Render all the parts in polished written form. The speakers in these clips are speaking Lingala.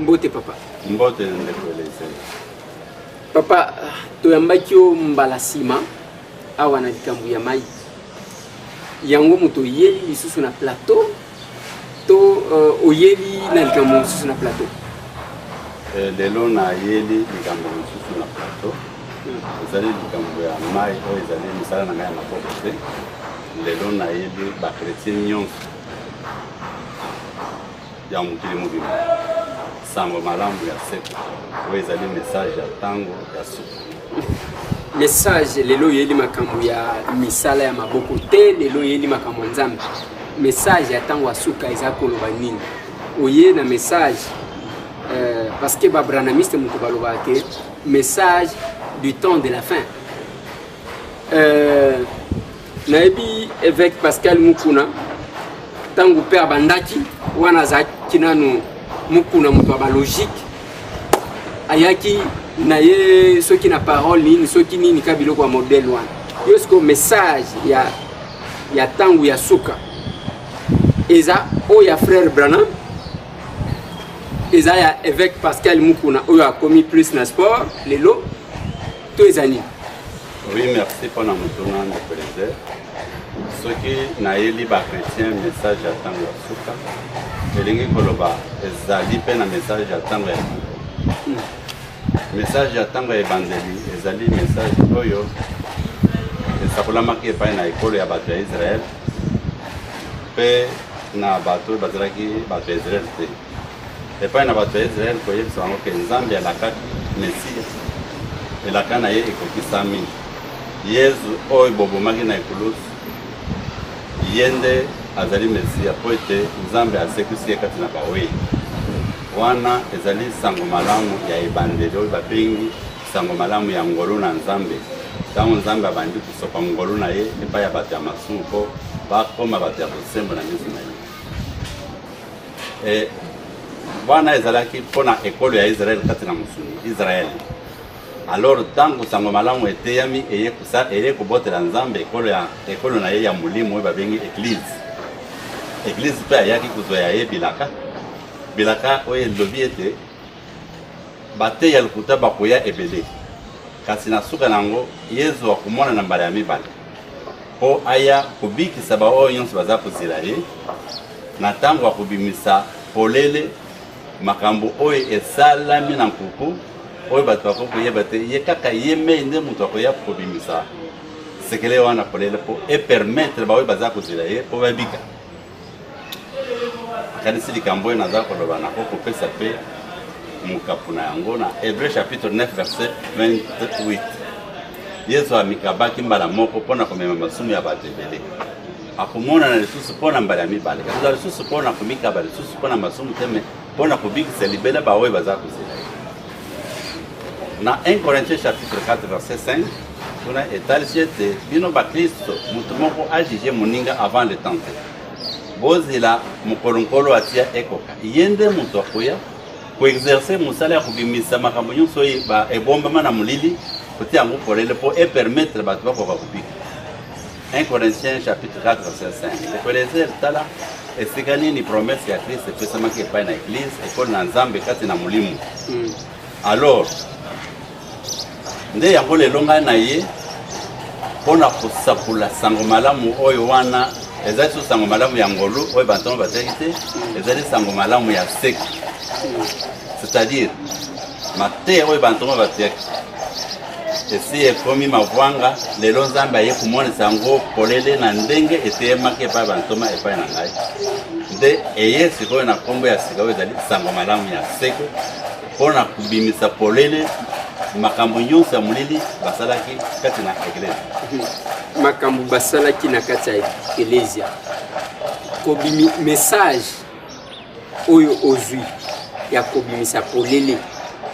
Mbote papa. Mbote ndekoleze. Papa, toyambaki yo mbala sima awa na likambo ya mai. Yango moto yeli lisusu na plateau to oyeli na likambo lisusu na plateau. Lelo na yeli likambo lisusu na plateau. Ezali likambo ya mai oyo ezali misala na ngai ya maboko te. Lelo na yeli ba chrétien nyonso ya mokili mobimba. Sango malamu ya seko oyo ezali message ya tango ya suka. Message lelo yeli makambo ya misala ya maboko te, lelo yeli makambo nzambe. Message ya tango ya suka eza koloba nini? Oye na message parce que babranamiste mutu baloba ke message du temps de la fin. Naebi évêque Pascal Mukuna tango père bandaki wana zaki nanu Mukuna mutu ba logique ayaki na ye soki na parole nini soki nini kabilo kwa modèle wana yosko message ya tangu ya suka eza o ya frère Branham eza ya évêque Pascal Mukuna oyo a commis plus na sport lelo to ezani. Oui, merci pour la moutona de plaisir. Ce qui n'a eu libre chrétien message à tango ya suka elingi koloba ezali pe na message ya tango ya message ya tango ya ebandeli ezali message oyo esakolamaki epai na ekolo ya bato ya Israel pe na bato bazalaki bato ya Israel te epai na bato ya Israel koyebisa bango ke nzambe alakaki Mesia elaka na ye ekokisami Yesu oyo bobomaki na ekulusu ye nde azali Mesia po ete nzambe asekisi ye kati na bawei wana ezali sango malamu ya ebandeli oyo babengi sango malamu ya ngolu na nzambe ntango nzambe abandi kosopa ngolu na ye epai ya bato ya masumu mpo bakoma bato ya kosembo na miso na ye wana ezalaki mpona ekolo ya Israel kati na mosuni Israel. Alors ntango sango malamu eteyami eye kobotela nzambe ekolo na ye ya molimo oyo babengi église mpe ayaki kozwa ya ye bilaka oyo elobi ete bateya lokuta bakoya ebele kasi na suka nango Yesu akomona na mbala ya mibale mpo aya kobikisa baoyo nyonso baza kozela ye na ntango akobimisa polele makambo oyo esalami na nkuku oyo bato bakokoyeba te ye kaka ye mei nde moto akoya kobimisa sekele wana polele mpo epermettre baoyo baza kozela ye mpo babika kanisi likambo oyo naza koloba nakokopesa mpe mokapu na yango na Hébreu chapitre 9 verset 28 Yesu amikabaki mbala moko mpona komema masumu ya bato ebele akomonana lisusu mpona mbala ya mibale kaza lisusu mpona komikaba lisusu mpona masumu te me mpona kobikisa libela baoyo baza kozela ye na 1 Corinthiens chapitre 4 verset 5 kuna etalisi ete bino bakristo moto moko ajuge moninga avant le temps te bozela mokolonkolo atia ekoka ye nde moto akoya koexerce mosala ya kobimisa makambo nyonso oyo ebombama na molili kotia yango polele mpo epermettre bato bakoka kobika 1 Corinthiens chapitre 4 verset 5 ekoleze tala esika nini promese ya Kristo epesamaki epai na eglise ekolo na nzambe kati na molimo alors nde yango lelo ngai na ye mpona kosakula sango malamu oyo wana ezali so sango malamu ya ngolu oyo bantongo batiaki te ezali sango malamu ya seko c'est-à-dire mateya oyo bantongo batiaki esi ekomi mavwanga lelo nzambe aye komonisa yango polele na ndenge eteyemaki epai bantoma epai na ngai nde eye sikoyo na nkombo ya sika oyo ezali sango malamu ya seko mpona kobimisa polele makambo nyonso ya molili basalaki kati na eglise makambo basalaki na kati ya eklezia kobimi message oyo ozwi ya kobimisa polele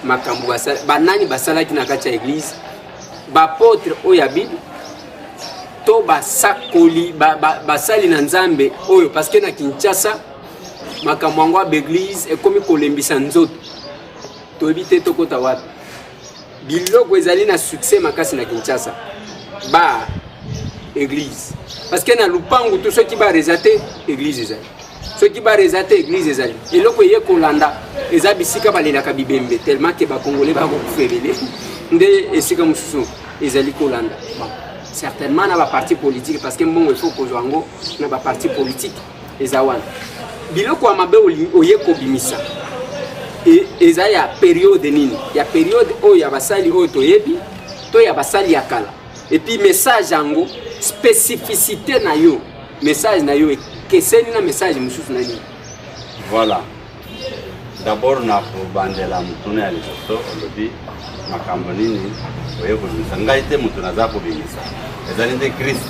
makambo banani basalaki na kati ya eglise bapotre oyo ya Bible to basakoli basali na nzambe oyo parce que na Kinshasa makambo yango ya beglise ekomi kolembisa nzoto toyebi te tokota wapi biloko ezali na succès makasi na Kinshasa ba église parce que na lupangu tout ce qui va résater église ezali ceux qui va réserver l'église ezali et loko ye kolanda eza bisika balelaka bibembe tellement que ba congolais ba ko febele nde esika mususu ezali kolanda certainement na ba parti politique parce que mbongo il faut ko zwango na ba parti politique ezawana biloko amabe oye ko bimisa et eza ya période nini ya période oyo ya basali oyo toyebi to ya basali ya kala et puis message yango spécificité na yo message na yo que c'est un message mususu na nini. Voilà. D'abord na kubandela mutune ya lisoto olobi makambo nini oye kubimisa ngai te mutu naza kubimisa ezali nde Christ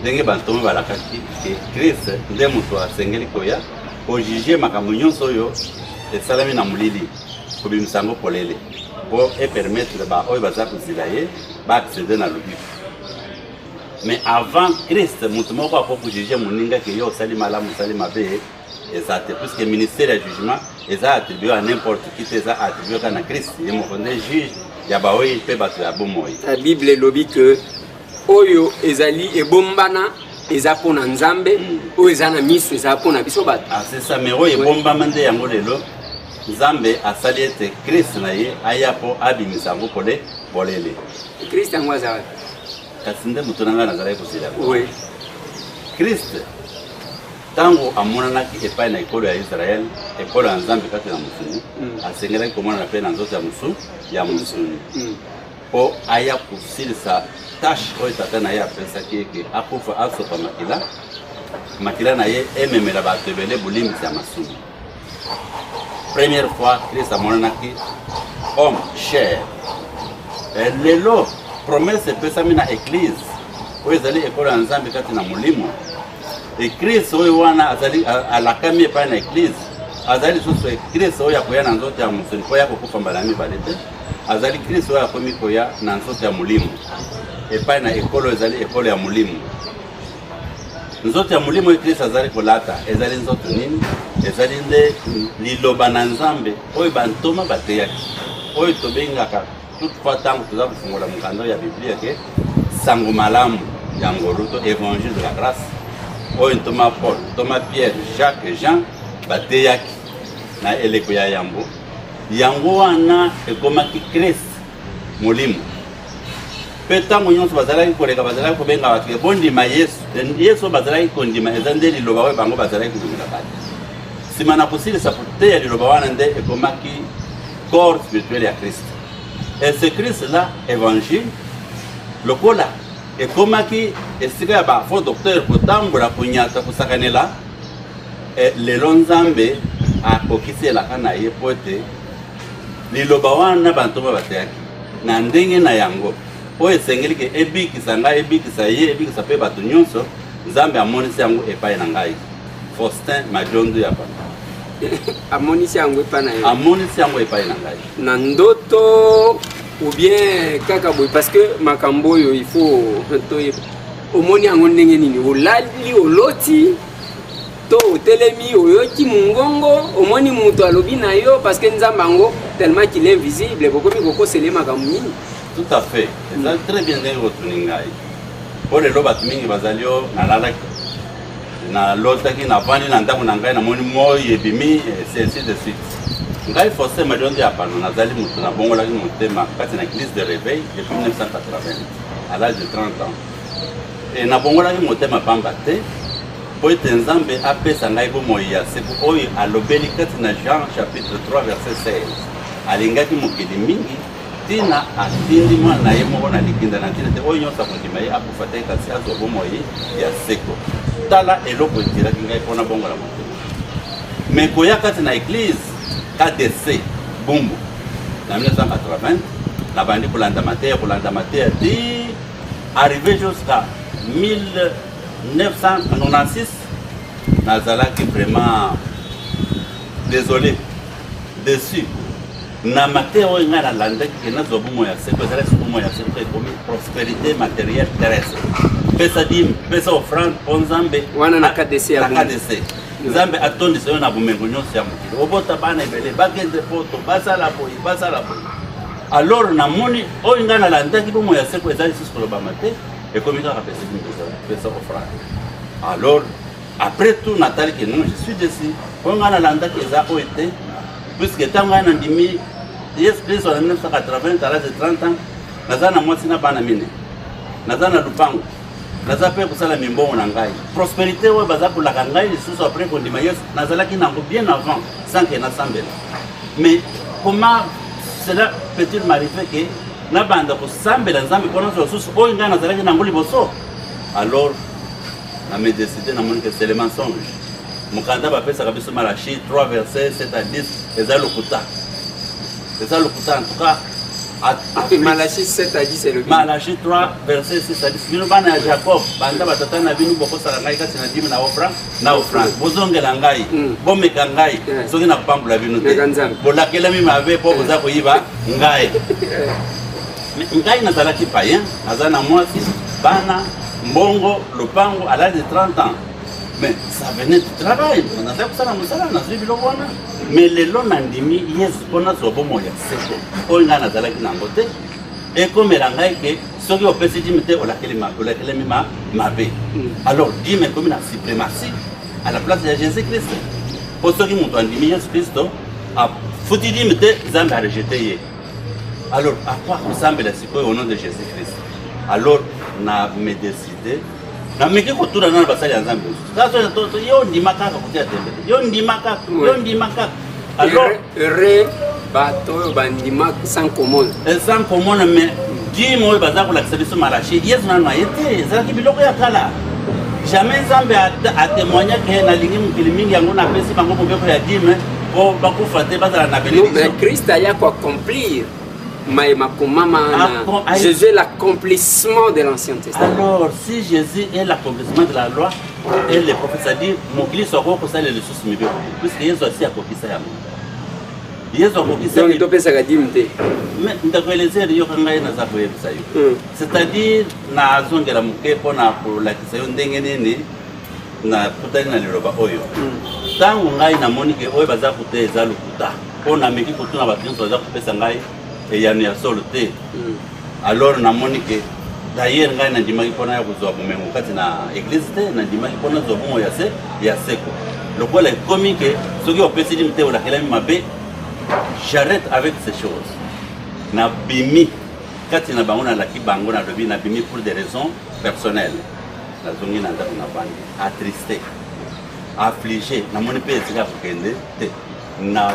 ndenge bantu balakaki ke Christ nde mutu asengeli koya kojuge makambo nyonso oyo esalami na mulili kubimisa ngo polele po e permettre ba oyo baza kozila ye ba accéder na lobi. Mais avant Christ, mutu moko apo juger moninga ke yo sali malamu sali mabe ezate puisque le ministère du jugement est attribué à n'importe qui est attribué à Christ. Il est juge ya ba oyi pe batu ya bomoyi. La Bible lobi que oyo ezali ebombana eza pona nzambe oyo eza na miso eza pona biso bato. Ah c'est ça mais oyo ebombama nde yango lelo nzambe asali ete Christ na ye ayapo abimisa ngo kole bolele. Christ yango aza kasinde mutunanga nazala kusila. Oui. Christ tango amonanaki epai na ekolo ya Israel ekolo ya nzambe kati na musuni asengelaki komona na pe na nzoto ya musu ya musuni po aya kusilisa tâche oyo tata na ye apesaki eke akufa asopa makila na ye ememela bato ebele bolimbisi ya masumu. Première fois Christ amonanaki homme cher lelo promesse epesami na église oyo ezali ekolo ya nzambe kati na molimo et Christ oyo wana azali alakami epai na église azali lisusu Christ oyo akoya na nzoto ya mosuni po ya kokufa mbala ya mibale te azali Christ oyo akomi koya na nzoto ya molimo epai na ekolo ezali ekolo ya molimo. Nzoto ya molimo oyo Christ azali kolata ezali nzoto nini ezali nde liloba na nzambe oyo bantoma bateyaki oyo tobengaka toutefois tango toza kofungola mokanda ya biblia ke sango malamu ya ngolu to évangile de la grâce oyo ntoma Paul ntoma Pierre Jacques et Jean bateyaki na eleko ya yango wana ekomaki Christ molimo mpe ntango nyonso bazalaki koleka bazalaki kobenga bato ke bondima yesu bazalaki kondima eza nde liloba oyo bango bazalaki kondimela bato nsima na kosilisa koteya liloba wana nde ekomaki corps spirituel ya Christ. Et ce Christ-là, évangile, le cola, et comme qui est ce qu'il y a un faux docteur pour tambour, pour nyata, pour sakanela, et les lonzambe a kokisi la kanaye pote, les lobawana bantoma bateaki, nandenge na yango, o esengeli ke ebi kisanga ebi kisaye ebi kisape batu nyonso, nzambe amonisi yango epai na ngai. Faustin Majondo ya papa. Amonisi yango epai na yo. Amonisi yango epai na ngai. Na ndoto ou bien kaka boy parce que makambo yo il faut to omoni yango ndenge nini olali oloti to telemi oyoki mungongo omoni muto alobi na yo parce que nzamba ngo tellement qu'il est invisible bokomi koko sele makambo nini. Tout à fait. C'est très bien ndenge otuni ngai. Po lelo batu mingi bazalio nalalaki na lotaki na vani na ndako na ngai na moni moyi ebimi c'est ainsi de suite. Ngai Faustin Majondo ya pano nazali mutu na bongo laki motema kati na église de réveil depuis 1980 à l'âge de 30 ans. Et na bongo laki motema pamba te po ete nzambe apesa ngai bomoi ya seko oyo alobeli kati na Jean chapitre 3 verset 16 alingaki mokili mingi tina atindi mwana na ye moko na likinda na ntina te oyo nyonso akondima ye akufa te kasi azwa bomoi ya seko tala eloko etiraki ngai mpona bongo la motema. Mais koya kati na église KDC Bumbu en 1980 la bandi kolanda mateya dit arrivé jusqu'à 1996 nazalaki vraiment désolé déçu na mateya oyo ngai nalandaki ke nazwa bomo ya seko ezalaki bomo ya seko ekomi prospérité matérielle terrestre pesa dime pesa offrande po nzambe wana na KDC ya KDC nzambe atondisa yo na bomengo nyonso ya mokili obota bana ebele bakende poto basala boyi alors namoni oyo ngai nalandaki bomo ya seko ezali lisusu kolobama te ekomi kaka pesa offrande alors Après tout, Nathalie, que non, je suis déçu. Quand on a l'anda qui est à OET, puisque tant qu'on a un demi, yes, plus en 1980, à l'âge de 30 ans, Nazana Motina Banamine, Nazana Lupango, Nazape pour ça la mimbo en angai. Prospérité, ouais, baza pour la kangai, les sous après qu'on dit, Nazala qui n'a bien avant, sans qu'il n'assemble. Mais comment cela peut-il m'arriver que la bande pour s'assemble dans un peu de ressources, oh, il y a Nazala qui n'a pas bosso. Alors, on a décidé que c'est le mensonge. Mon candidat va faire ça comme Malachi 3 versets 7 à 10, et ça le coûta. C'est ça le coûta en tout cas. Malachi 7 à 10 c'est le Malachi 3 verset 6 à 10. Nous avons Jacob, banda batata na binu boko sala ngai kasi na dimi na offrande. Bozongela ngai, bomeka ngai, soki na pambula binu te. Bolakela mi mabe po boza koyiba ngai. Ngai nazalaki païen, nazana mwasi, bana, mbongo, lopango à l'âge de 30 ans. Mais ça venait du travail. On a fait ça dans le salon, on a suivi le roi. Mais les lots n'andimi, yes, on a sauvé mon yaseko. On a nazala qui n'a pas et comme elle a dit que ceux qui ont fait dit mais on l'a qu'elle m'a bé. Alors dit mais comme une suprématie à la place de Jésus-Christ. Pour ceux qui m'ont dit Jésus Christ a foutu dit mais ils ont rejeté. Alors à quoi ressemble la séquence au nom de Jésus-Christ? Alors on a décidé. Na meke ko tura na basali ya Nzambe. Sasa yo ndima kaka kutia tembe. Yo ndima kaka. Alors bato bandima sans commande. Sans commande mais di mo baza ko la service Malachi. Yesu na yete zaki biloko ya kala. Jamais Nzambe a témoigné que na lingi mukili mingi yango na pesi bango mbeko ya dime ko bakufa te bazala na bénédiction. Mais Christ a ya ko accomplir. Jésus est l'accomplissement de l'Ancien Testament. Alors, si Jésus est l'accomplissement de la loi, et les prophètes, c'est-à-dire, mon Christ soit encore ça, les ressources mieux. Puisque Jésus aussi a accompli ça. Donc, il doit faire dimité. Mais, c'est-à-dire, na zongera muke pona pour la kisayo ndengene na kutani na liroba oyo. Tangu ngai na monike oyo baza kute za lukuta. Pona meki kutuna bakinso baza kupesa ngai. Et il y a une soluté. Alors, on a monique. D'ailleurs, on a dit que on a l'église, on a dit que on a le quoi est comique, ceux qui ont pu se dire que j'arrête avec ces choses. Na bimi, quand on a bangouna la kibango na dobi na bimi pour des raisons personnelles. La zone na na attristé, affligé. Na moni pe esika kende, na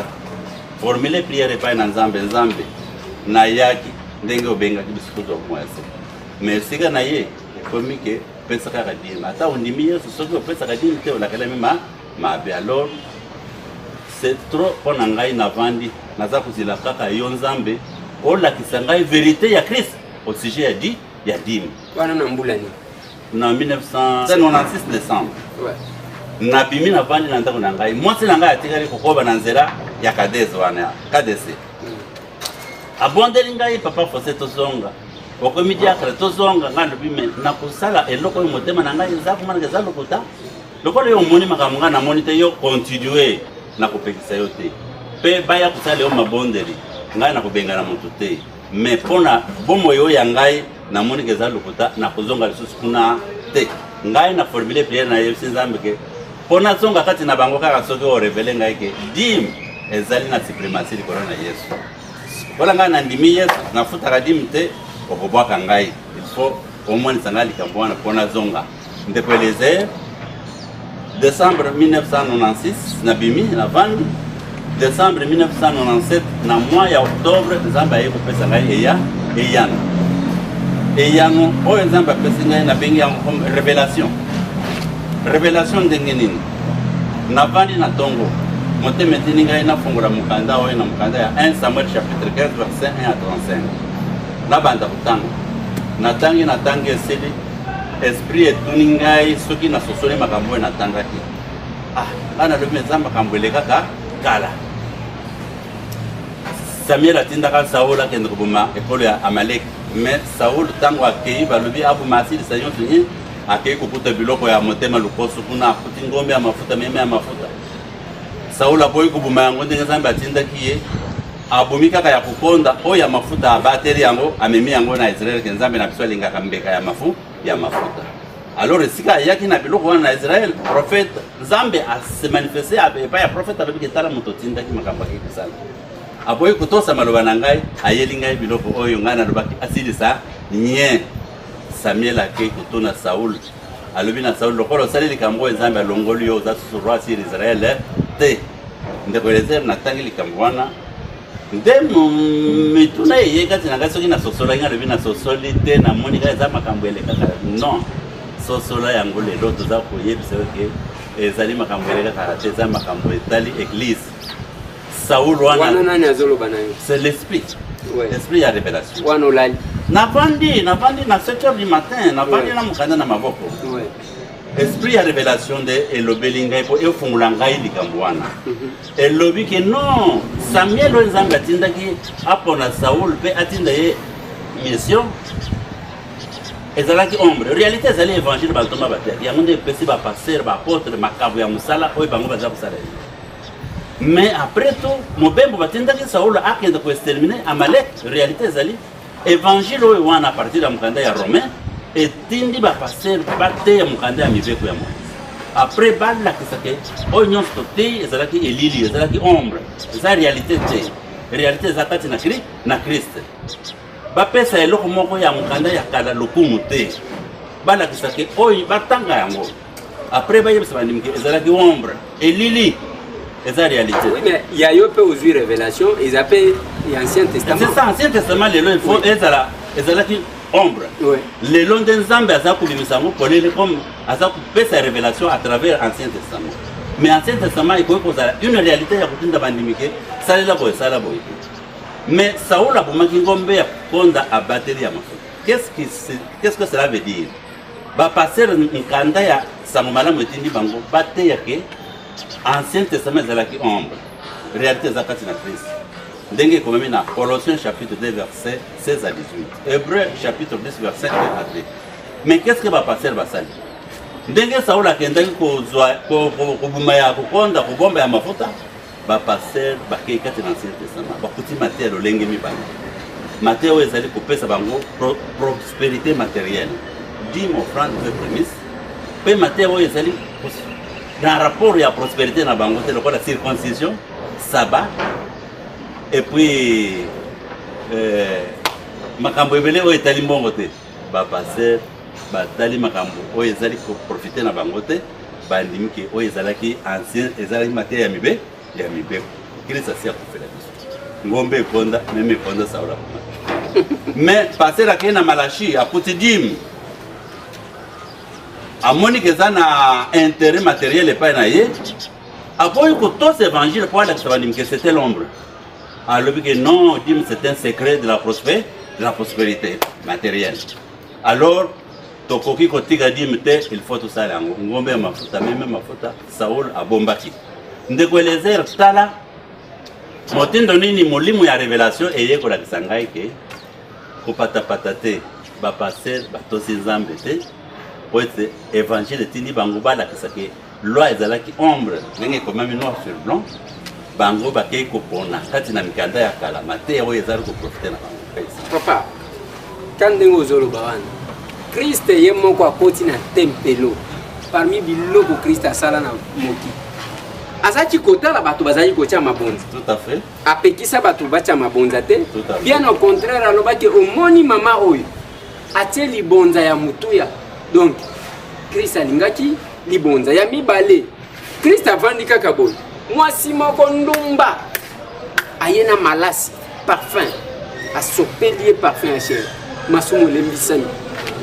formuler prière pas na Nzambe. Na yaki ndenge obenga kibisukuzo kumwase mais sika na ye komi ke pesa ka kadima ata ondimi yesu soki opesa kadima te olakela mema mabe. Alors c'est trop pour ngai na vandi naza kuzila kaka yo Nzambe olakisa ngai vérité ya Christ au sujet ya dîme wana na mbulani na 1996 décembre. Ouais. Na bimi na vandi na ndako na ngai mwasi na ngai atikali kokoba na nzela ya kadeze wana KDC. Abondeli ngai papa Fosé tozonga okomidia kala tozonga ngalo bime na kusala eloko motema na ngai za kumana za lokuta lokolo yo moni makamanga na monite yo continuer na kopekisa yo te pe baya kusala yo mabondeli ngai na kubenga na mutu te mais pona bomo yo ya ngai na moni ke za lokuta na kuzonga lisusu kuna te ngai na formuler prière na yo Nzambe ke pona zonga kati na bango kaka soki o revele ngai ke dim ezali na suprématie likolo na Yesu. Voilà, on a dit que na futa kadimte okobwaka ngai. Il faut au moins sanga likambwana pona zonga. Ndepeleze décembre 1996 na bimi na vandi. Décembre 1997 na mois ya octobre Nzambe aye kopesa ngai eyano. Eyano oyo Nzambe apesa ngai na bengi comme révélation. Révélation ndenge nini? Na vandi na tongo. Monte metini ngai na fungola mukanda oyo na mukanda ya 1 Samuel chapitre 15 verset 1 à 35. Na banda kutanga. Na tangi esili esprit etuni ngai soki na sosole makambo na tangaki. Ah, bana le mezamba kambwele kaka kala. Samuel atindaka Saoul akende kubuma ekolo ya Amalek. Mais Saoul tango akei balobi abu masili sayon tuni akei kukuta biloko ya motema lukoso kuna akuti ngombe ya mafuta meme ya mafuta. Saoul aboyi kubuma yango ndenge Nzambe atindaki ye abomi kaka ya kukonda oya mafuta abateri yango amemi yango na Israel ke Nzambe na biso alingaka mbeka ya mafuta. Alors esika yaki na biloko wana na Israël prophète Nzambe a se manifesté pas ya prophète avec etala moto tinda ki makambo ki kusala aboyi kutosa maloba na ngai ayeli ngai biloko oyo ngai na lobaki asilisa nye Samuel akei kutuna Saul alobi na Saul lokolo sali likambo Nzambe alongoli yo za roi sur Israël te ndeko Eliezer na tangi likambo wana nde mituna ye kati na gaso ki na sosola ngai alobi na sosoli te na moni ngai za makambo elekaka non sosola yango lelo toza koyebisa ke ezali makambo elekaka te za makambo etali église Saul wana nani azoloba nayo c'est l'esprit l'esprit ya révélation wana olali navandi na 7h du matin navandi na mukanda na maboko esprit ya révélation de elobeli ngai po efungula ngai likambo wana elobi ke non Samuel oyo Nzambe atindaki apona Saul pe atinda ye mission ezalaki ombre réalité ezali évangile batoma bateki yango nde epesi bapasteur baapôtre makambo ya mosala oyo bango baza kosala mais après tout mobembo batindaki Saul akende koextermine Amalek réalité ezali évangile oyo wana à partir ya mokanda ya romain etindi bapasteur bateya mokanda ya mibeko ya moïse après balakisa ke oyo nyonso toteyi ezalaki elili ezalaki ombre eza réalité te réalité eza kati na Christ bapesa eloko moko ya mokanda ya kala lokumu te balakisa ke oyo batanga yango après bayebisa bandimi ke ezalaki ombre elili eza réalité. Oui, mais il y a eu peu aux révélations, ils appellent l'Ancien Testament. C'est ça, l'Ancien Testament, il faut ezalaki ombre. Le long de Nzambe aza kubimisa ngo polele comme aza kupesa révélation à travers l'Ancien Testament. Mais l'Ancien Testament il faut kozala une réalité ya kutinda bandimi ke salela boye sala boye. Mais Saul a bomaki ngombe ya konda a batterie ya mafuta. Qu'est-ce que cela veut dire? Ba passer nkanda ya samomala mwetindi bango bate yake Ancien Testament ezalaki ombre. Réalité ezakati na Christ. Ndenge komemi na Colossiens chapitre 2 verset 16 à 18. Hébreux chapitre 10 verset 1 à 2. Mais qu'est-ce que va passer basali? Ndenge Saul akendaki kozwa kobuma ya kokonda kobomba ya mafuta ba passer bakei kati na Ancien Testament. Bakuti Matthieu lolenge mibale. Matthieu ezali kopesa bango prospérité matérielle. Dîme, offrande de prémices. Pe Matthieu ezali dans le rapport à la prospérité dans Bango, c'est la circoncision, sabbat, et puis makambo ebele o etali mbongo te ba passer ba tali makambo o ezali ko profiter na bango te ba ndimiki o ezalaki ancien ezali matière ya mibe Christ asia ko fela biso ngombe konda meme konda saola mais passer la kena Malachi a potidim amoni que ça na intérêt matériel et pas naïe après que tout cet évangile pour la que c'était l'ombre alors que non dim c'est un secret de la prospérité matérielle alors tokoki kotika dim te il faut tout ça là ngombe mafuta même mafuta Saul a bombaki ndeko Eliezer tala motindo nini molimo ya révélation eye ko la kisangai ke ko patapata te ba passer ba tosi Nzambe te poète évangile tindi bango bala kisake loi ezalaki ombre ndenge komami noir sur blanc bango bakei kopona kati na mikanda ya kala mate oyo ezali ko profiter na bango papa quand ndenge ozoloba wana Christ ye moko akoti na tempelo parmi biloko Christ asala na moki azaki kotala bato bazali kotia mabonza tout à fait apekisa bato batia mabonza te bien au contraire alobaki omoni mama oyo atie libonza ya mutuya. Donc, Christ alingaki libonza ya mibale. Christ avandi kaka boy. Mwasi moko ndumba. Ayena malasi, parfum. Asopelier parfum à cher. Masumo lembisami.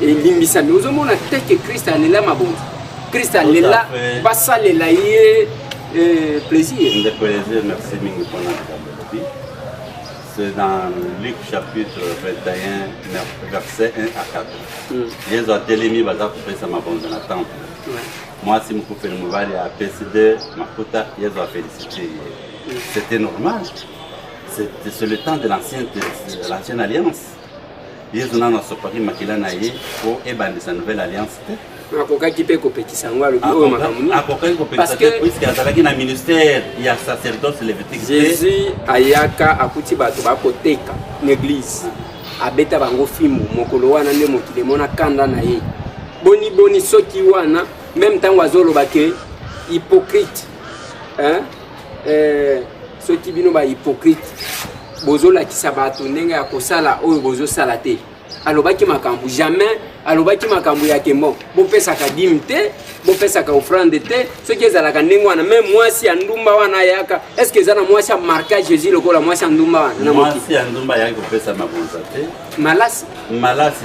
Et limbisami. Ozomona te que Christ alela mabonza. Christ alela basa lela ye plaisir. De plaisir, merci mingi pour notre. C'est dans Luc chapitre 21, verset 1 à 4. Jésus a télé baza kupesa mabonza na temple. Moi si mukufeli mubali a PSD makuta Jésus a félicité. C'était normal. C'est le temps de l'ancienne alliance. Jésus n'a pas sopaki makila na ye pour ebandisa nouvelle alliance. Parce que puisque azalaki na ministère ya sacerdoce lévitique Jésus ayaka akuti bato bakoteka l'église abeta bango fimu mokolo wana nde mokili mona kanda na ye boni soki wana même temps azoloba ke hypocrite hein soki bino ba hypocrite bozolakisa bato ndenge ya kosala oyo bozosala te alobaki makambo jamais alobaki makambo ya kembo bopesaka dîme te bopesaka offrande te soki ezalaka ndenge wana même mwasi ya ndumba wana yaka est-ce que ezana mwasi ya marquage Jésus lokola mwasi ya ndumba wana na mwasi ya ndumba yaki kopesa mabonza te malasi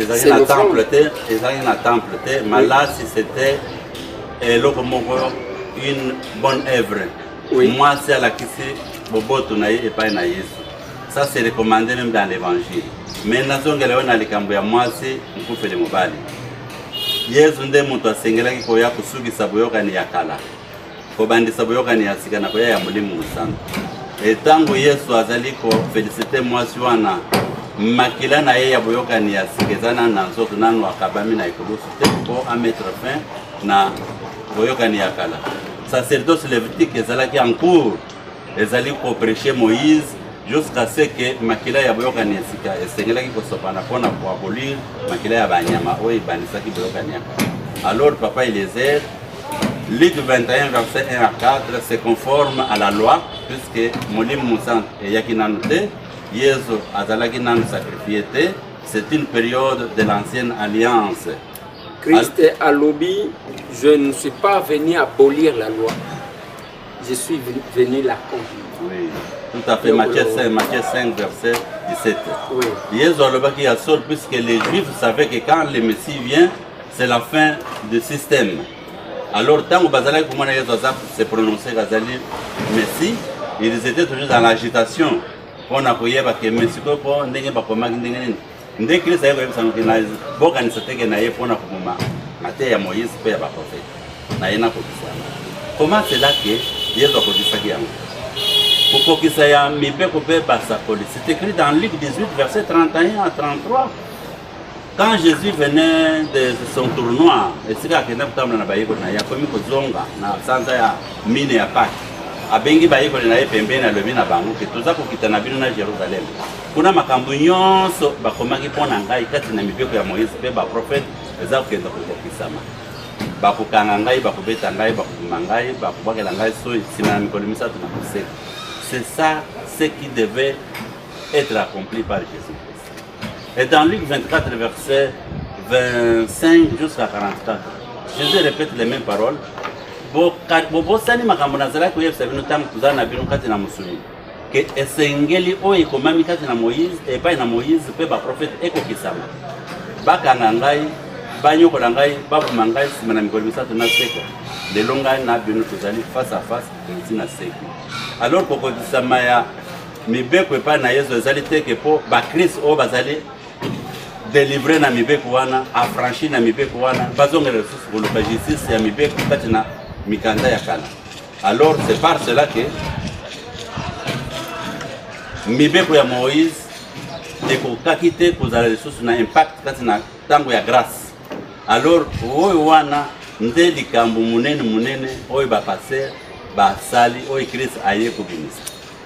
ezalaki na temple te ezalaki na temple te malasi c'était eloko moko une bonne œuvre mwasi alakisi boboto na ye epai na Yesu. Ça c'est recommandé même dans l'évangile. Mais nazongela wana likambo ya mwasi mkufele mobali. Yesu nde mutu asengelaki koya kusugisa boyokani ya kala. Kobandisa boyokani ya sika na koya ya mulimu musantu. Etango Yesu azali ko féliciter mwasi wana makila na ye ya boyokani ya sikezana na nzoto nanu akabami na ikolusu te po a mettre fin na boyokani ya kala. Sacerdoce lévitique ezalaki en cours. Ezali ko prêcher Moïse jusqu'à ce que makila ya boyokani esika esengelaki kosopana pona pour abolir makila ya banyama oyo banisaki boyokani yaka. Alors papa Eliezer, Luc 21 verset 1 à 4 se conforme à la loi puisque Molim Moussant eyaki nanu te Yesu azalaki nanu sacrifié te. C'est une période de l'ancienne alliance. Christ alobi, je ne suis pas venu abolir la loi, je suis venu l'accomplir. Oui. Tout à fait, Matthieu 5, verset 17. Oui. Jésus alobaki ya sol puisque les Juifs savaient que quand le Messie vient, c'est la fin du système. Alors, tant que bazalaki kumona Yesu se prononcer Gazali Messie, ils étaient toujours dans l'agitation. On a koyeba que Messie ko ndenge bakomaki ndenge nini. Ndenge Kristo ayeko yebisa na bokanisa teke na ye pona kumuma mate ya Moïse pe ya baprofete. Na yena kokisana. Comment c'est là que Yesu akodisaki yango? Pour que ça y a mis c'est écrit dans Luc 18, verset 31 à 33. Quand Jésus venait de son tournoi, et c'est là qu'il y a comme Kozonga, na sanza ya mine ya Pâques. Abengi baiko na ye pembeni na lobi na bango ke toza kokita na bino na Jérusalem. Kuna makambo nyonso bakomaki pona ngai kati na mibeko ya Moïse pe ba prophète eza kokenda kokisama. Bakokanga ngai bakobeta ngai bakoma ngai bakobakela ngai so sina mikolo misatu na koseka. C'est ça ce qui devait être accompli par Jésus-Christ. Et dans Luc 24, verset 25 jusqu'à 44, Jésus répète les mêmes paroles. Bobosani makambo nazala ko yebisa bino tangu tuzana bino kati na musuni. Que esengeli o ekomami kati na Moïse et pas na Moïse pe ba prophète ekokisama. Bakanga ngai banyokola ngai babuma ngai sima na mikolo misatu na seko. Lelo ngai na bino tuzali face à face na seko. Alors pour que ça maya mibeko pa na Yesu ezali teke po ba Christ o bazali délivrer na mibeko wana affranchir na mibeko wana bazongela ressources pour la justice ya mibeko kati na mikanda ya kala. Alors c'est par cela que mibeko ya Moïse ekokaki te kozala ressources na impact kati na tango ya grâce. Alors oyo wana nde likambo munene oyo ba passer basali oyo Christ aye kobimisa.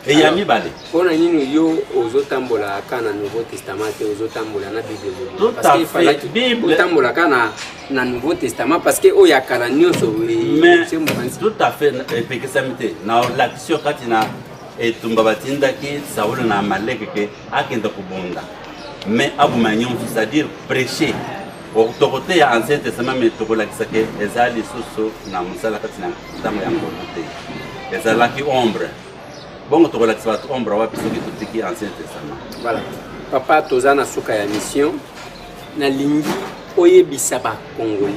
Et yami bale. Pona nini yo ozotambola kana Nouveau Testament te ozotambola na Bible. Parce qu'il fallait que Bible otambola kana na Nouveau Testament parce que oyo yakala nyonso c'est tout à fait epekesamite na l'action katina etumba batinda ki Saul na Amalek ke akenda kubonda. Mais abuma nyonso c'est-à-dire prêcher. Au côté ya Ancien Testament mais tokolakisa ke ezali soso na musala katina tango ya ngote. Ezalaki ombre. Bon, tu relaxes votre ombre, on va puisque tout est Ancien Testament. Voilà. Papa, tozana suka ya mission. Na lingi oyebisa ba Congolais.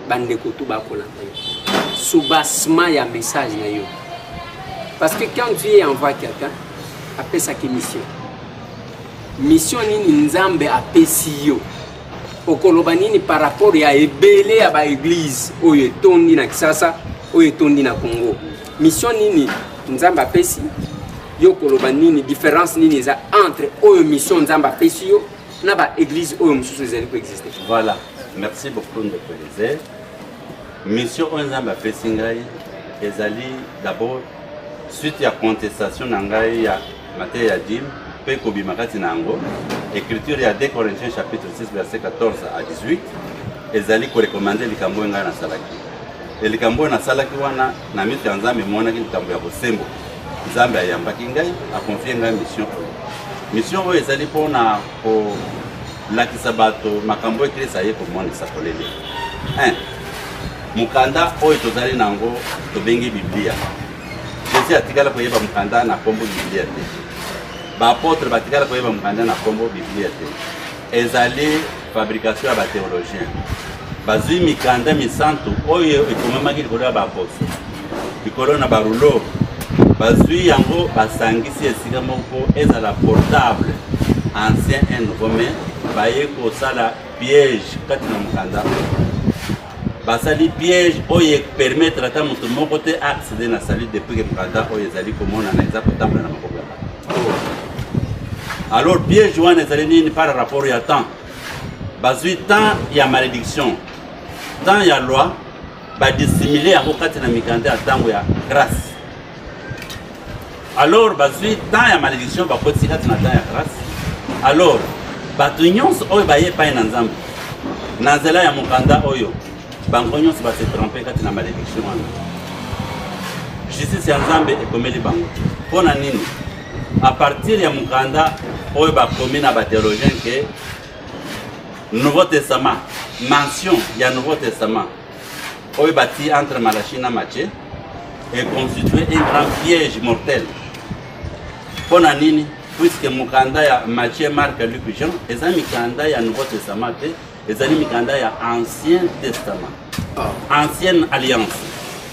Bande kotu ba kolanda yo. Soubasma ya message na yo. Parce que quand tu envoies quelqu'un, appelle ça mission. Mission nini nzambe apesi yo. Okoloba nini par rapport ya ebele ya ba église oyo etondi na Kisasa, oyo etondi na Congo. Mission nini nzamba pesi yo koloba nini différence nini za entre oyo mission nzamba pesi yo na ba église oyo mususu ezali ko exister. Voilà, merci beaucoup de préciser. Mission oyo nzamba pesi ngai ezali d'abord suite ya contestation na ngai ya Matthieu ya Jim pe kobima kati nango écriture ya 2 Corinthiens chapitre 6 verset 14 à 18 ezali ko recommander likambo nga na salaki likambo na salaki wana na miso ya Nzambe mona ki likambo ya bosembo Nzambe ayambaki ngai a confier ngai mission oyo ezali pona ko lakisa bato makambo ekrisa ye ko mona sakolele mukanda oyo tozali nango tobengi Biblia Jésus atikala koyeba mukanda na kombo Biblia te ba apôtre batikala koyeba mukanda na kombo Biblia te ezali fabrication ya ba théologien bazui mikanda misantu oyo ekomamaki likolo ya ba apôtre likolo na ba rouleau bazui yango basangisi esika moko ezala portable ancien et nouveau mais baye kosala piège kati na mukanda basali piège oyo permettre ata moto moko te accéder na salut depuis que mukanda oyo ezali komona na eza kotambula na maboko ya bato. Alors piège wana ezali nini par rapport ya temps bazui temps ya malédiction temps ya loi badissimile yango kati na mikanda ya ntango ya grâce. Alors bazui temps ya malédiction bakotisi kati na temps ya grâce. Alors bato nyonso oyo baye epai na Nzambe na nzela ya mukanda oyo bango nyonso base trompe kati na malédiction wana justice ya Nzambe ekomeli bango mpona nini à partir ya mukanda oyo bakomi na bathéologien ke Nouveau Testament mention ya Nouveau Testament oyo bati entre Malachie na Matthieu et constitué un grand piège mortel mpona nini puisque mukanda ya Matthieu, Marc, Luc, Jean eza mikanda ya Nouveau Testament te ezali mikanda ya Ancien Testament Ancienne Alliance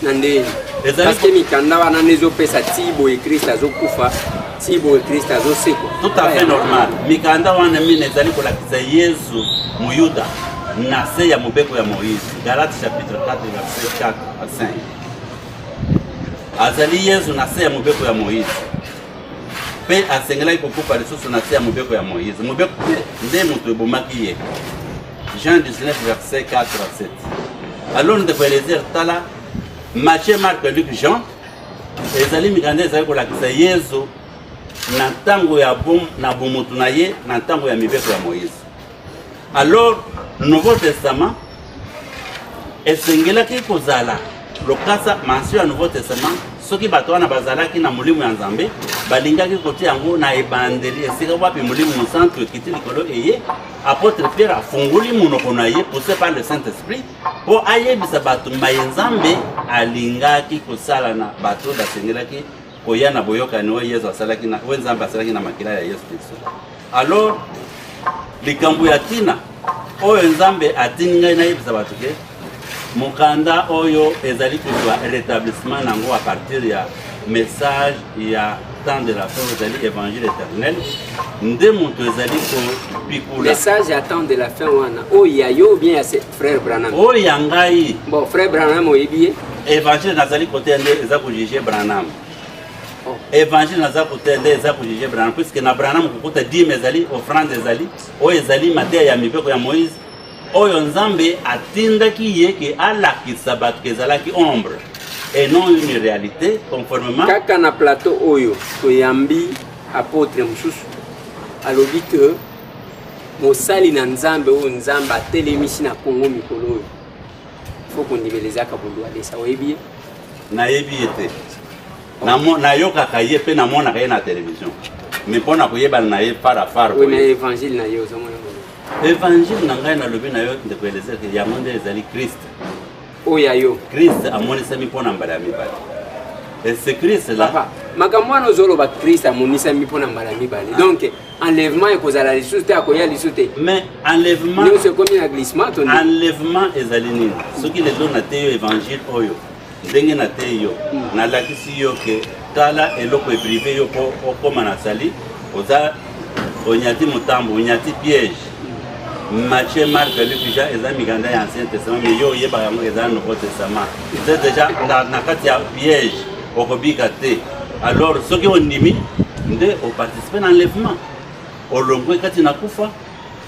nande parce que mikanda wana nezopesa tibo et Christ azokufa tibo et Christ azoseko tout à fait normal mikanda wana mine ezali kolakisa Yesu muyuda na se ya mobeko ya Moïse Galates chapitre 4 verset 4 à 5 azali Yesu na se ya mobeko ya Moïse pe asengelaki kokufa lisusu na se ya mobeko ya Moïse mobeko nde moto ebomaki ye Jean 19 verset 4 à 7 alors nous devons les dire tala Matthieu, Marc, Luc, Jean ezali mikanda ezali kolakisa Yesu na ntango ya na bomutu na ye na ntango ya mibeko ya Moïse. Alors Nouveau Testament esengelaki kozala lokasa mention ya Nouveau Testament soki bato wana bazalaki na molimo ya Nzambe balingaki kotia yango na ebandeli esika wapi molimo mosantu ekiti likolo eye apôtre Pierre afunguli monoko na ye poussé par le Saint-Esprit po ayebisa bato maye Nzambe alingaki kosala na bato basengelaki koya na boyokani oyo Yesu asalaki na oyo Nzambe asalaki na makila ya Yesu Kristo. Alors likambo ya tina oyo Nzambe atini ngai nayebisa bato ke mukanda oyo ezali kozwa rétablissement nango à partir ya message ya temps de la fin ezali évangile éternel nde moto ezali kopikula message ya temps de la fin wana oyo ya yo bien ya frère Branham oyo ya ngai bon frère Branham oyebi ye évangile nazali kote nde eza kojuge Branham évangile naza kote nde eza kojuge Branham puisque na Branham kokuta dime ezali offrande ezali oyo ezali mateya ya mibeko ya Moïse oyo Nzambe atindaki ye ke alakisa bato kezalaki ombre et non une réalité conformément kaka na plateau oyo toyambi apôtre mosusu alobi ke mosali na Nzambe oyo Nzambe atelemisi na Kongo mikolo oyo fo kondibelezaka bondo alesa oyebi ye nayebi ye te nayokaka ye mpe namonaka ye na télévision mais mpona koyebana na ye farafara oui mais évangile na ye ozomona évangile na ngai nalobi na yo ndeko elezeke yango nde ezali Christ oyo yo Christ amonisami mpona mbala ya mibale ese Christ la makambo wana ozoloba Christ amonisami mpona mbala ya mibale donc enlèvement ekozala lisusu te akoya lisusu te mais enlèvement nyonso ekomi na glissement to enlèvement ezali nini soki lelo na te yo évangile oyo ndenge na te yo nalakisi yo ke tala eloko eprive yo mpo okóma na sali oza onyati motambo onyati piège Matthieu, Marc, Luc, Jean, eza mikanda ya Ancien Testament mais yo oyebaka yango eza Nouveau Testament c'est déjà na kati ya piège okobika te alors soki ondimi nde oparticipe na enlèvement olongwe kati na kufa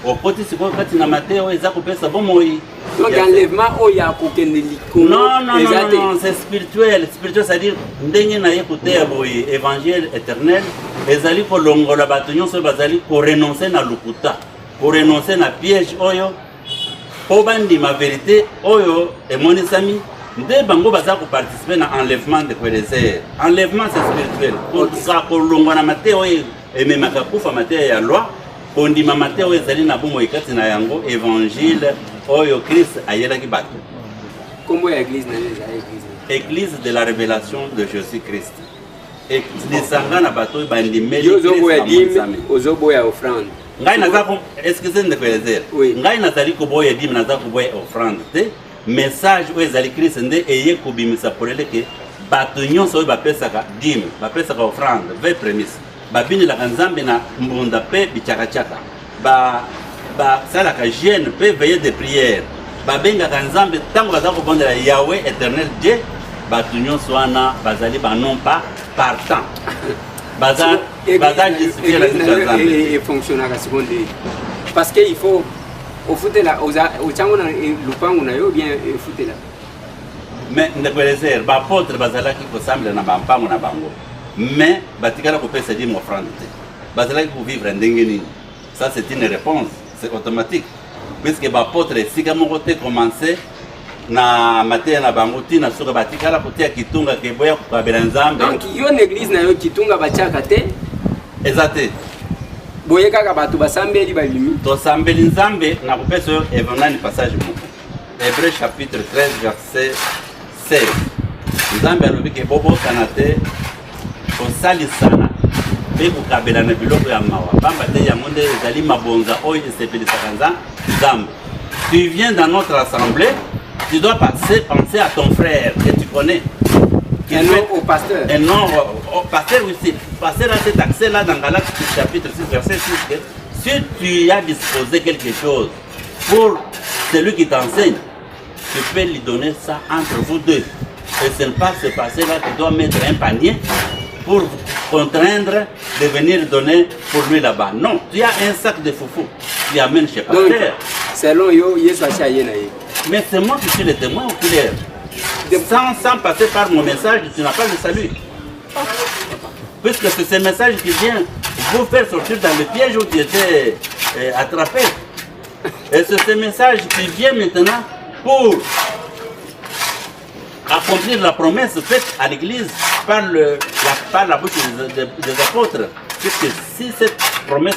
okoti sikoyo kati na mateyo eza kopesa bomoi donc enlèvement oyo akokende likolo non c'est spirituel c'est-à-dire ndenge na ye koteya boye évangile éternel ezali kolongola bato nyonso bazali korenonce na lokuta korenonce na piège oyo po bandima vérité oyo emonisami nde bango baza koparticipe na enlèvement de Kwelezer. Enlèvement c'est spirituel kosa kolongwa na mateo oyo ememaka kufa mateo ya loi kondima mateo oyo ezali na bomoi kati na yango évangile oyo Christ ayelaki bato. Kombo ya église na Église de la révélation de Jésus-Christ. Et lisanga na bato bandimeli Christ ozoboya offrande. Ngai naza ko excusez de Kwelezer. Ngai nazali koboya dîme naza koboya offrande te. Message oyo ezali Christ nde eye kobimisa polele ke bato nyonso oyo bapesaka dîme bapesaka offrande ve prémisse babinelaka Nzambe na mbunda mpe bichakachaka basalaka jeûne mpe veille de prière babengaka Nzambe ntango baza kobondela Yahweh éternel Dieu bato nyonso wana bazali banon pas partant baza justifié la Nzambe et fonctionnaka seconde parce que il faut au futela au chango na lupango na yo bien futela mais Kwelezer ba apôtre bazalaki kosambela na bampango na bango mais batikala kopesa dîme offrande te bazalaki ko vivre ndenge nini. Ça c'est une réponse, c'est automatique puisque ba apôtre sika moko te commencer na mateya na bango tina soka batikala kotia kitunga ke boya kokabela Nzambe. Donc yo na église na yo kitunga bachaka te exacte boye kaka bato basambeli balimi tosambeli Nzambe na kopesa yo evanani passage moko Hébreux chapitre 13 verset 16 Nzambe alobi ke bobosana te kosalisana mpe kokabela na biloko ya mawa pamba te yango nde ezali mabonza oyo esepelisaka Nzambe. Tu viens dans notre assemblée, tu dois penser à ton frère que tu connais. Et non au pasteur. Et non au pasteur aussi. Pasteur a cet accès-là dans Galates chapitre 6, verset 6. Que si tu as disposé quelque chose pour celui qui t'enseigne, tu peux lui donner ça entre vous deux. Et ce n'est pas ce passé-là qui doit mettre un panier pour contraindre de venir donner pour lui là-bas. Non, tu as un sac de foufou. Tu amènes chez pasteur. Selon yo, Yesu achayena ye. Mais c'est moi qui suis le témoin oculaire. Sans passer par mon message, tu n'as pas le salut. Puisque c'est ce message qui vient vous faire sortir dans le piège où tu étais attrapé. Et c'est ce message qui vient maintenant pour accomplir la promesse faite à l'Église par la bouche des apôtres. Puisque si cette promesse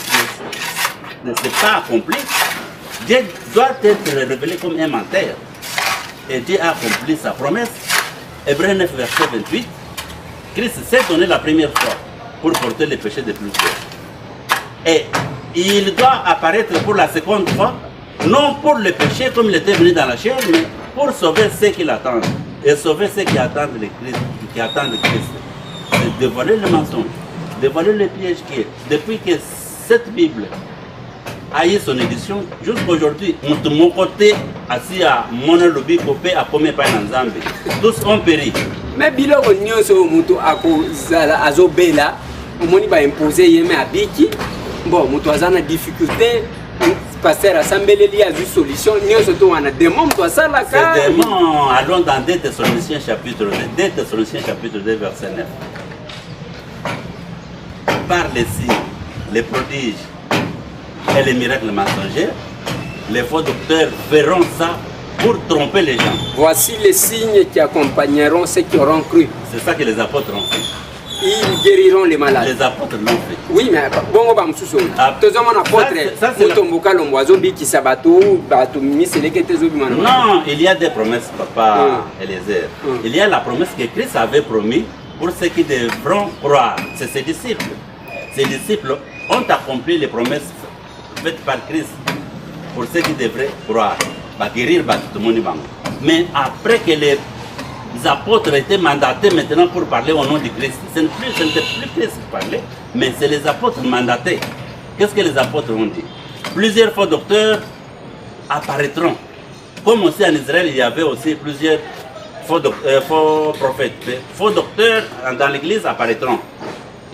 ne s'est pas accomplie, Dieu doit être révélé comme un menteur. Et Dieu a accompli sa promesse. Hébreux 9, verset 28. Christ s'est donné la première fois pour porter les péchés de plusieurs. Et il doit apparaître pour la seconde fois, non pour le péché comme il était venu dans la chair, mais pour sauver ceux qui l'attendent. Et sauver ceux qui attendent le Christ. C'est dévoiler le mensonge, dévoiler le piège qui est. Depuis que cette Bible a eu son édition, jusqu'aujourd'hui, mon côté, assis à mon lobby, copé, à combien pas Nzambe. Tous ont péri. Mais biloko nyonso mutu akozala azobela omoni ba imposer yeme abiki bon mutu azana difficulté passer asambeleli azu solution nyonso to wana démon to asala ka c'est démon. Allons dans 2 Thessaloniciens chapitre 2 verset 9. Par les signes, les prodiges et les miracles mensongers, les faux docteurs verront ça pour tromper les gens. Voici les signes qui accompagneront ceux qui auront cru. C'est ça que les apôtres ont fait. Ils guériront les malades. Les apôtres l'ont fait. Oui, mais bongo ba msusu. Tozo mon apôtre. Mutomboka lomboazo biki sabato, bato miseleke tezo bimana. Non, il y a des promesses, papa Eliezer. Il y a la promesse que Christ avait promis pour ceux qui devront croire. C'est ses disciples. Ses disciples ont accompli les promesses faites par Christ pour ceux qui devraient croire. Guérir tout le monde. Mais après que les apôtres étaient mandatés maintenant pour parler au nom de Christ, ce n'était plus Christ qui parlait, mais c'est les apôtres mandatés. Qu'est-ce que les apôtres ont dit? Plusieurs faux docteurs apparaîtront. Comme aussi en Israël, il y avait aussi plusieurs faux prophètes. Faux docteurs dans l'église apparaîtront.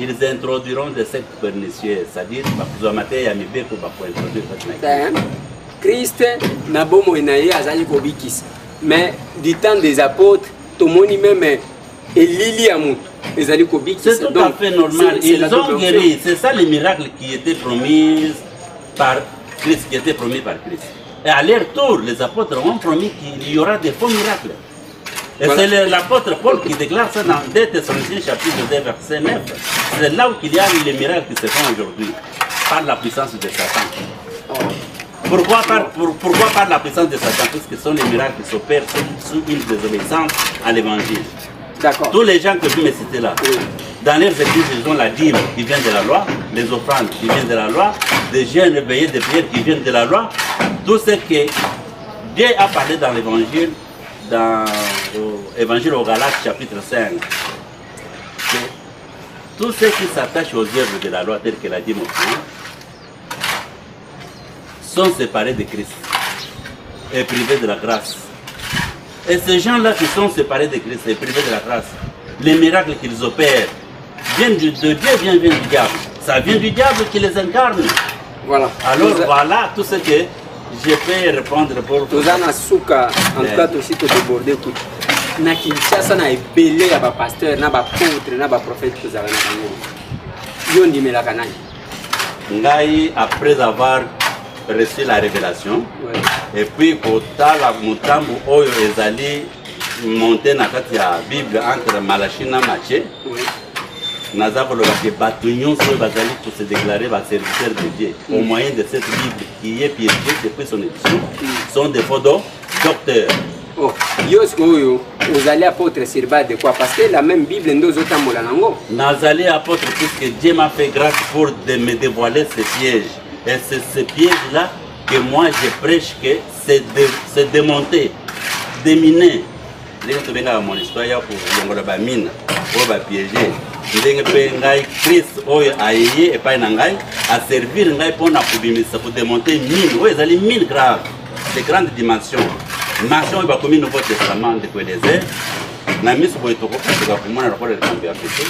Ils introduiront des sectes pernicieuses, c'est-à-dire pour introduire Christ n'a pas moyen azali kobikisa. Mais du temps des apôtres, tout le monde même Elili Amout, les ali kobikisa. C'est tout à fait normal. Ils ont guéri. C'est ça les miracles qui étaient promis par Christ, Et à leur tour, les apôtres ont promis qu'il y aura des faux miracles. Et Voilà. c'est l'apôtre Paul qui déclare ça dans 2 Thessaloniciens chapitre 2 verset 9. C'est là où il y a les miracles qui se font aujourd'hui, par la puissance de Satan. Oh. Pourquoi par la puissance de Satan? Parce que ce sont les miracles qui s'opèrent sous une désobéissance à l'évangile. D'accord. Tous les gens que vous me citez là, Oui. dans leurs églises, ils ont la dîme qui vient de la loi, les offrandes qui viennent de la loi, des jeûnes réveillés, des prières qui viennent de la loi. Tout ce que Dieu a parlé dans l'évangile, dans l'évangile aux Galates chapitre 5, que tous ceux qui s'attachent aux œuvres de la loi telles que la dîme offrande sont séparés de Christ et privés de la grâce. Et ces gens-là qui sont séparés de Christ et privés de la grâce, les miracles qu'ils opèrent viennent de Dieu, viennent du diable. Ça vient du diable qui les incarne. Voilà. Alors voilà tout ce que je peux répondre pour vous. Tozana Souka, en tout cas, aussi, tu débordé. Na Kinshasa, na ebele ya ba pasteur, na ba apôtre, na ba prophète, tu as yo ndimela kanani. Ngai, après avoir reçu la révélation, Ouais. et puis kotala mutambu oyo ezali monté na kati ya Bible entre Malachi na Matthieu, Oui. naza koloba ke bato nyonso oyo bazali pour se déclarer ba serviteurs de Dieu au moyen de cette Bible qui est piégée depuis son édition sont des faux docteurs. Oh, yo sikoyo ozali apôtre sirba de quoi? Parce que la même Bible ndo zotambola nango. Nazali apôtre puisque Dieu m'a fait grâce pour me dévoiler ces pièges. Et c'est ces pièges-là que moi je prêche que c'est démonter, déminer. Ndenge tobenga mon histoire ya pour longola ba mine, pour ba piéger. Ndenge pe ngai Christ oyo ayeye epai na ngai a servir ngai pona kubimisa pour démonter mine. Oui, ezali mine grave, de grandes dimensions. Marchons ba comme Nouveau Testament de Eliezer. Na miso boye tokoka komona lokola likambo ya pete,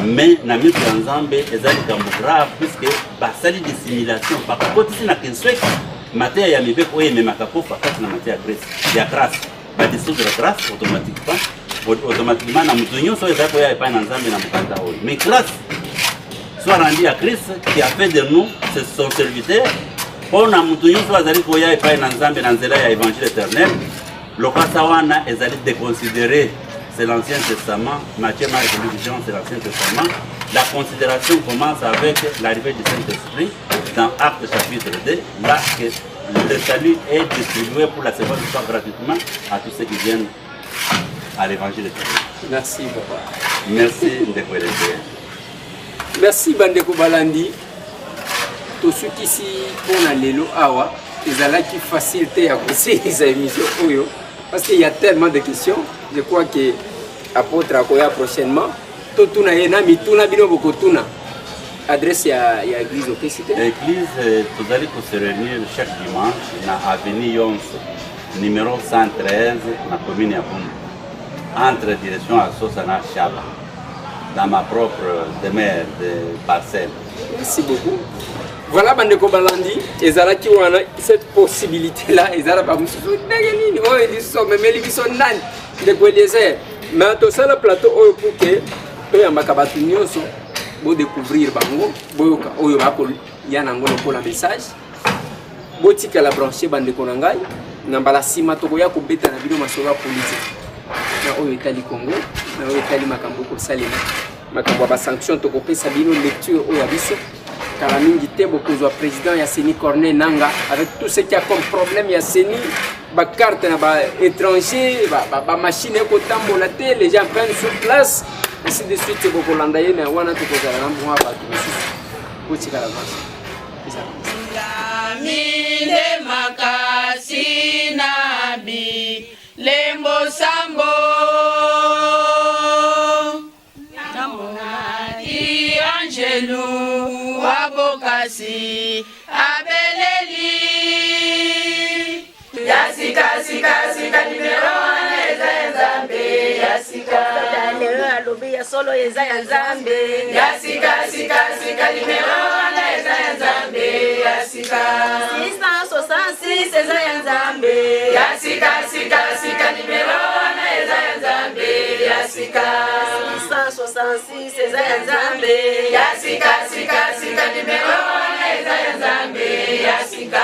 mais na miso ya Nzambe ezali likambo grave puisque basali dissimulation bakokotisi na kinsweki mateya ya mibeko oyo ememaka kofa kati na mateya ya grâce badissoudre grâce automatiquement na moto nyonso oyo ezali koya epai na Nzambe na mokanda oyo. Mais grâce soit rendue à Christ qui a fait de nous son serviteur mpo na moto nyonso azali koya epai na Nzambe na nzela ya évangile éternel. Lokasa wana ezali déconsidéré. C'est l'Ancien Testament, Matthieu, Marc, Luc, Jean, c'est l'Ancien Testament. La considération commence avec l'arrivée du Saint-Esprit dans Actes chapitre 2, là que le salut est distribué pour la seconde fois gratuitement à tous ceux qui viennent à l'évangile éternel. Merci papa. Merci de Eliezer. Merci Bandeko Balandi. Tosukisi pona lelo awa ezalaki facilité ya kosilisa émission oyo parce qu'il y a tellement de questions. Je crois que apôtre akoya prochainement totuna yena mituna bino bokotuna adresse ya église okesite. L'église tozali ko se réunir chaque dimanche na avenue Yonso numéro 113 na commune ya Bumbu entre direction à Sosana Chaba dans ma propre demeure de parcelle. Merci beaucoup. Voilà Bandeko Balandi, ezalaki wana cette possibilité là ezala ba mususu ndenge nini oyo liso memeli biso nani de Eliezer. Mais to sala plateau oyo pour que to yambaka batu nyonso bo découvrir bango boyoka oyo bako ya nango lokola message botika la brancher bandeko na ngai na mbala sima to koya kobeta na bino masolo ya politique na oyo etali Congo na oyo etali makambo ko salema makambo ba sanction to kopesa bino lecture oyo ya biso car mingi te bokozwa président ya Seni Corneille Nanga avec tout ce qui a comme problème ya Seni ba carte na ba étranger ba machine ko tambola te les gens prennent sur place ainsi de suite ko landa yena wana to kozala na mwa ba tout ko tika la vance minde makasi nabi lembo sambo namoni angelu wabokasi abeleli yasika sika sika nimero eza nzambe yasika lelo alobi ya solo eza ya nzambe yasika sika sika nimero eza nzambe yasika 666 eza ya nzambe yasika sika sika nimero eza ya nzambe yasika 666 eza ya nzambe yasika sika sika nimero eza ya nzambe yasika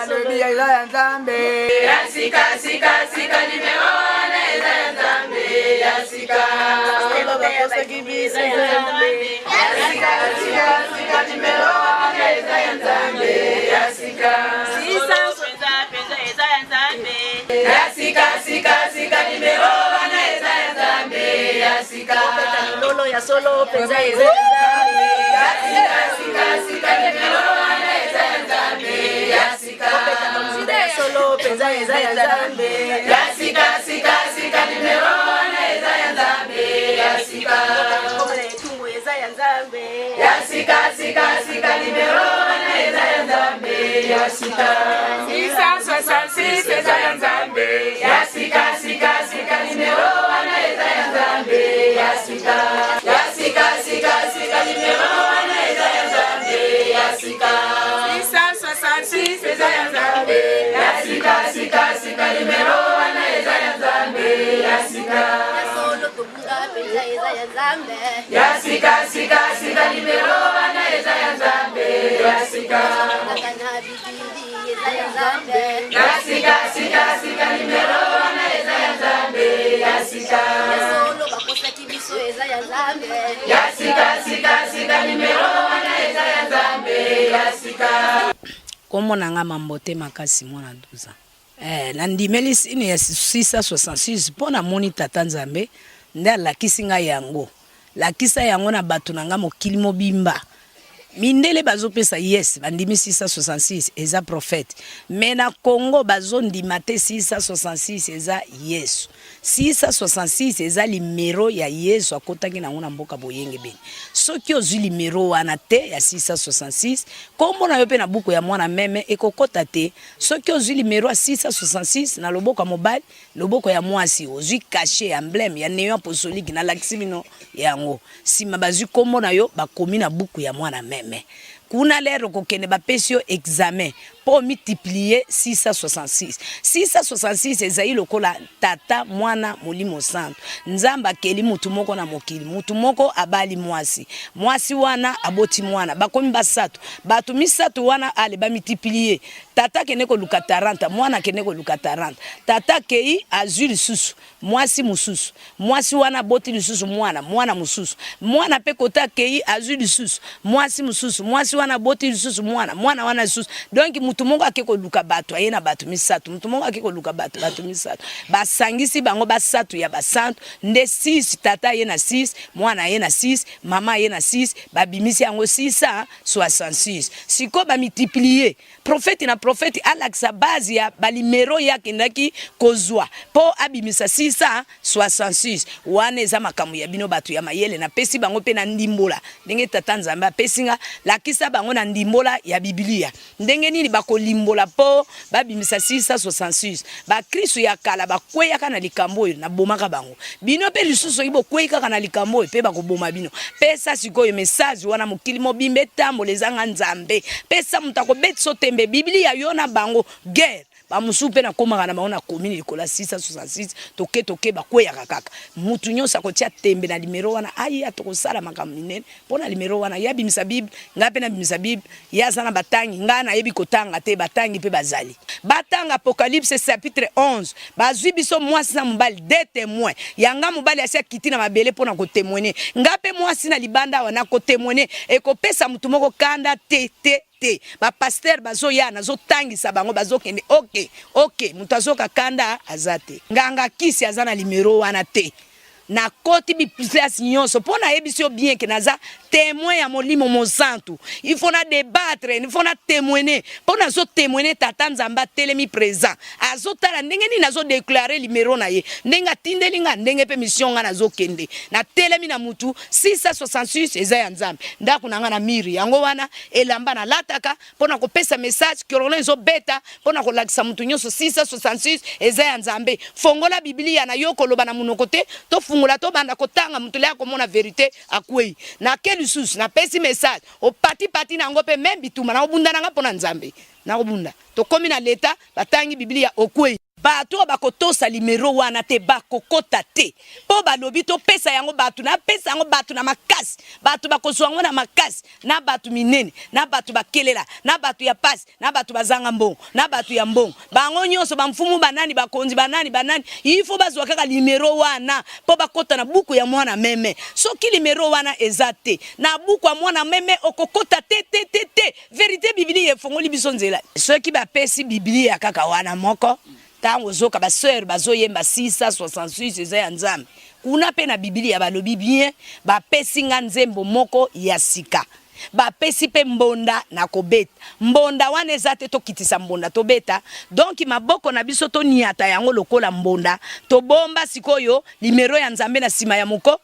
alobi eza ya Nzambe. Ya sika sika sika numero wana eza ya Nzambe. Ya sika solo bakosa biso eza ya Nzambe. Ya sika sika sika numero wana eza ya Nzambe. Ya sika sisa eza ya Nzambe. Ya sika sika sika numero wana eza ya Nzambe. Ya sika lolo ya solo penza eza ya Nzambe. Ya sika sika sika numero wana eza ya Nzambe. Ya sika solo penza eza ya Nzambe. Ya sika sika sika numero wana eza ya Nzambe. Ya sika tungu eza ya Nzambe. Ya sika sika sika numero wana eza ya Nzambe. Ya sika 666 eza ya Nzambe. Ya sika sika sika numero wana eza ya Nzambe. Ya sika sika sika numero wana eza ya Nzambe. Ya sika 666 eza ya Nzambe. Ya sika sika sika numero wana eza ya Nzambe. Ya sika solo tobunga penza eza ya Nzambe. Ya sika sika sika numero wana eza ya Nzambe. Ya sika kana bibili eza ya Nzambe. Ya sika sika sika numero wana eza ya Nzambe. Ya sika solo bakosa kibiso eza ya Nzambe. Ya sika sika sika numero wana eza ya Nzambe. Ya sika Komo nanga mambote makasi mwana 12 ans. Na ndimeli sini ya 666 pona moni tata Nzambe nda lakisi nga yango. Lakisa yango na batu nanga mokili mobimba. Mindele bazo pesa yes bandimi 666 eza prophète. Mais na Congo bazo ndimate 666 eza Yesu. 666 eza limero ya Yesu akotaki na ngona mboka boyenge beni. Soki ozwi limero wana te ya 666 kombo na yo pe na buku ya mwana meme ekokota te. Soki ozwi limero ya 666 na loboko ya mobile, loboko ya mwasi ozwi cachet emblème ya néant apostolique na laksimino yango. Sima bazwi kombo na yo bakomi na buku ya mwana meme. Kuna lero kokene ba pesio examen pour multiplier 666. 666 ezai lokola tata mwana molimo santo. Nzamba keli mutu moko na mokili. Mutu moko abali mwasi. Mwasi wana aboti mwana. Bakomi basatu. Batu misatu wana ale ba multiplier. Tata keneko luka 40, mwana keneko luka 40. Tata kei azuli susu. Mwasi mususu. Mwasi wana boti lususu mwana. Mwana mususu. Mwana pe kota kei azuli susu. Mwasi mususu. Mwasi wana boti lususu mwana. Mwana wana susu. Donc mutu moko akeko luka batu ayena batu misatu. Mutu moko akeko luka batu misatu. Basangisi bango basatu ya basantu. Nde 6 tata yena 6, mwana yena 6, mama yena 6, babimisi yango 666. Siko ba multiplier. Prophète na prophète alaksa base ya balimero ya kendaki kozwa po abimisa 666. Wane za makamu ya bino batu ya mayele na pesi bango pe na ndimbola. Ndenge tata Nzambe apesinga lakisa bango na ndimbola ya Biblia. Ndenge nini bakolimbola po babimisa 666. Ba Kristo ya kala bakweya kana likambo na bomaka bango. Bino pe lisusu ibo kweya kana likambo pe bakoboma bino. Pesa sikoyo message wana mokili mobimbe tambolezanga Nzambe. Pesa mutako betso tembe Biblia yona bango guerre. Ba musupe na komaka na maona komini likola 666 toke bakweya kaka. Mutu nyosa kotia tembe na limero wana ayi atokosala makambo minene. Pona limero wana ya bimisa Bible, ngape na bimisa Bible, ya sana batangi, ngana yebi kotanga te batangi pe bazali. Batanga Apocalypse chapitre 11. Bazwi biso mwasi na mobali de témoins. Yanga mobali asia kiti na mabele pona ko témoigner. Ngape mwasi na libanda wana ko témoigner e ko pesa mutu moko kanda te. Ba pasteur bazo ya nazo tangisa bango bazo kende okay mutu azoka kanda azate nganga kisi azana limero wana te na koti bi place nyonso pona ebisio bien ke naza témoin ya molimo mosantu il faut na débattre il faut na témoigner pona zo témoigner tata Nzamba telemi présent azotala ndenge ni nazo déclarer limero na ye ndenga tindelinga ndenge pe mission nga nazo kende na telemi na mutu 666 eza ya Nzambe ndako nanga na miri yango wana elamba na lataka pona ko pesa message korona zo beta pona ko lakisa mutu nyonso 666 eza ya Nzambe fongola Biblia na yoko loba na munokote to fungola to banda kotanga mutu le akomona vérité akwei na lisusu na pesi message o pati na ngope même bituma na obunda nanga pona Nzambe na obunda to komi na leta batangi Biblia okwei bato bakotosa limero wana te bakokota te po balobi to pesa yango bato na pesa yango bato na makasi bato bakozwa yango na makasi na bato minene na bato bakelela na bato ya pasi na bato bazanga mbongo na bato ya mbongo bango nyonso bamfumu banani bakonzi banani ifo bazwa kaka limero wana po bakota na buku ya mwana meme soki limero wana eza te na buku ya mwana meme okokota te verite biblia efongoli biso nzela soki bapesi biblia kaka wana moko tango zoka ba sœur bazoyemba 666 eza ya nzambe kuna pe na biblia balobi bien bapesi nga nzembo moko ya sika bapesi pe mbonda na kobeta mbonda wana eza te tokitisa mbonda tobeta donc maboko na biso to niata yango lokola mbonda tobomba sikoyo limero ya nzambe na sima ya moko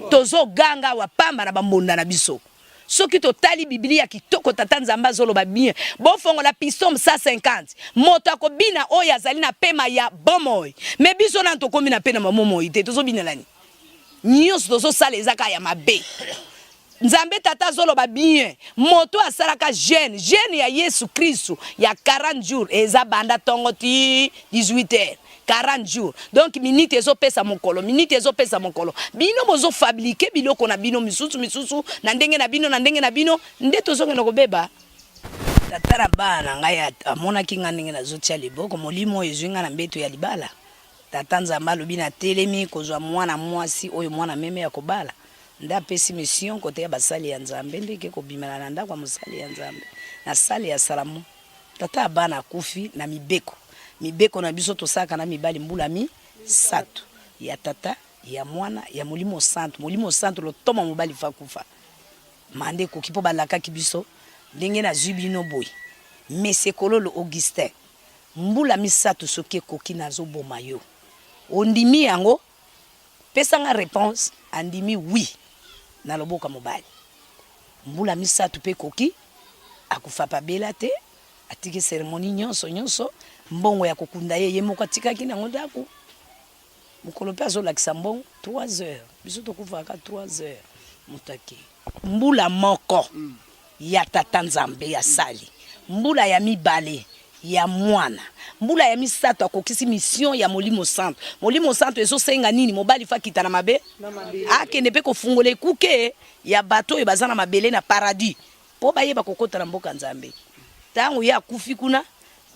tozo ganga wa pamba na bambonda na biso soki totali biblia kitoko tata nzamba zoloba bien bofongola psaume 150 moto akobina oyo azali na pema ya bomoi me biso na tokomi na pena momoi te tozobinelani nyonso tozosala ezaka ya mabe nzambe tata zoloba bien moto asalaka jeune ya Yesu Kristo ya 40 jours eza banda tongo ti 18h 40 jours donc minute ezopesa mokolo bino bozo fabriquer biloko na bino misusu na ndenge na bino nde tozongena kobeba tata na bana ngai amona kinga ndenge nazotia liboko molimo ezwinga na mbeto ya libala tata nzamba alobi na telemi kozwa mwana mwasi oyo mwana meme ya kobala nda pesi mission kote ya basali ya nzambe ndeke kobimana na ndako mosali ya nzambe na sali ya salamu tata bana kufi na mibeko na biso tosaka na mibali mbula mi sato ya tata ya mwana ya molimo santo lotoma mobali fakufa mande ko kipo balaka kibiso ndenge na zubino boy mesekololo Augustin mbula mi sato soki koki nazo boma yo ondimi yango pesa nga réponse andimi oui na loboka mobali mbula mi sato pe koki akufa pa bela te atiki cérémonie nyonso mbongo ya kokunda ye moko atikaki nango ndako mokolo pe azolakisa mbongo 3 heures biso tokufaka 3 heures mutaki mbula moko ya tata nzambe ya sali mbula ya mibale ya mwana mbula ya misato akokisi mission ya molimo santo ezosenga nini mobali fakita na mabe akende pe kofungola ekuke ya bato oyo baza na mabele na paradis po bayeba kokota na mboka nzambe tango ya kufi kuna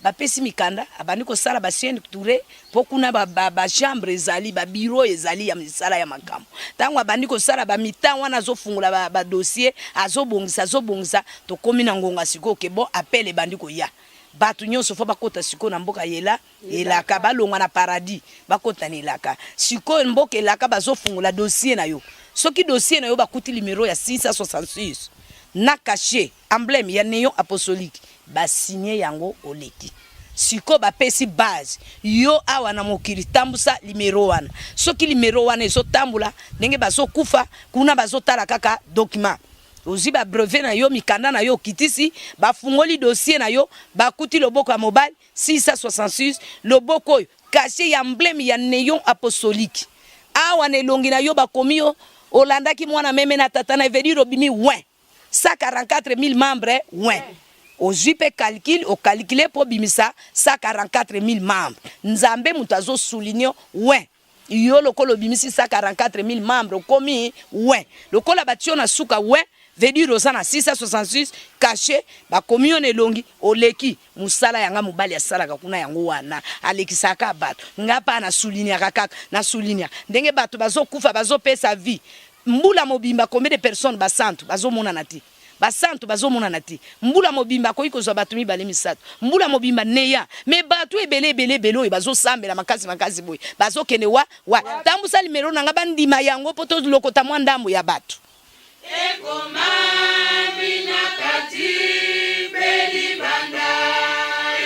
bapesi mikanda abandi kosala basienne touré po kuna ba chambre ezali ba bureau ezali ya misala ya makambo tango abandi kosala ba mitan wana azofungula ba dossier azobongisa tokomi na ngonga siko ke bo appel ebandi koya batu nyonso fo bakota siko na mboka elaka balonga na paradis bakota ni elaka siko mboka elaka bazofungula dossier na yo soki dossier na yo bakuti numéro ya 666 na caché emblème ya néon apostolique ba signé yango oleki siko bapesi base yo awa na mokili tambusa numéro wana soki numéro wana ezotambula ndenge bazokufa kuna bazotala kaka document ozi ba brevet na yo mikanda na yo kitisi bafungoli dossier na yo bakuti loboko ya mobile 666 loboko oyo caché ya emblème ya néon apostolique awa na elongi na yo bakomi yo olandaki mwana meme na tata na veut obimi 144 000 membres ozwi pe calcul o calculer po bimisa 144 000 membres nzambe mutazo souligner yo lokolo bimisi 144 000 membres komi lokola batio na suka veut dire osana 666 caché bakomi yo nelongi oleki musala yanga mobali asalaka kuna yango wana alekisaka bato ngapa na souligner kaka na souligner ndenge bato bazokufa bazopesa vie mbula mobimba combien de personnes basantu bazomona nati basantu bazomona nati mbula mobimba ko ikozwa bato mibale misato mbula mobimba neya me bato ebele oyo bazosambela makasi boy bazokende wa tambusa limero nanga bandima yango poto lokota mwa ndambo ya bato ekomami na kati beli banda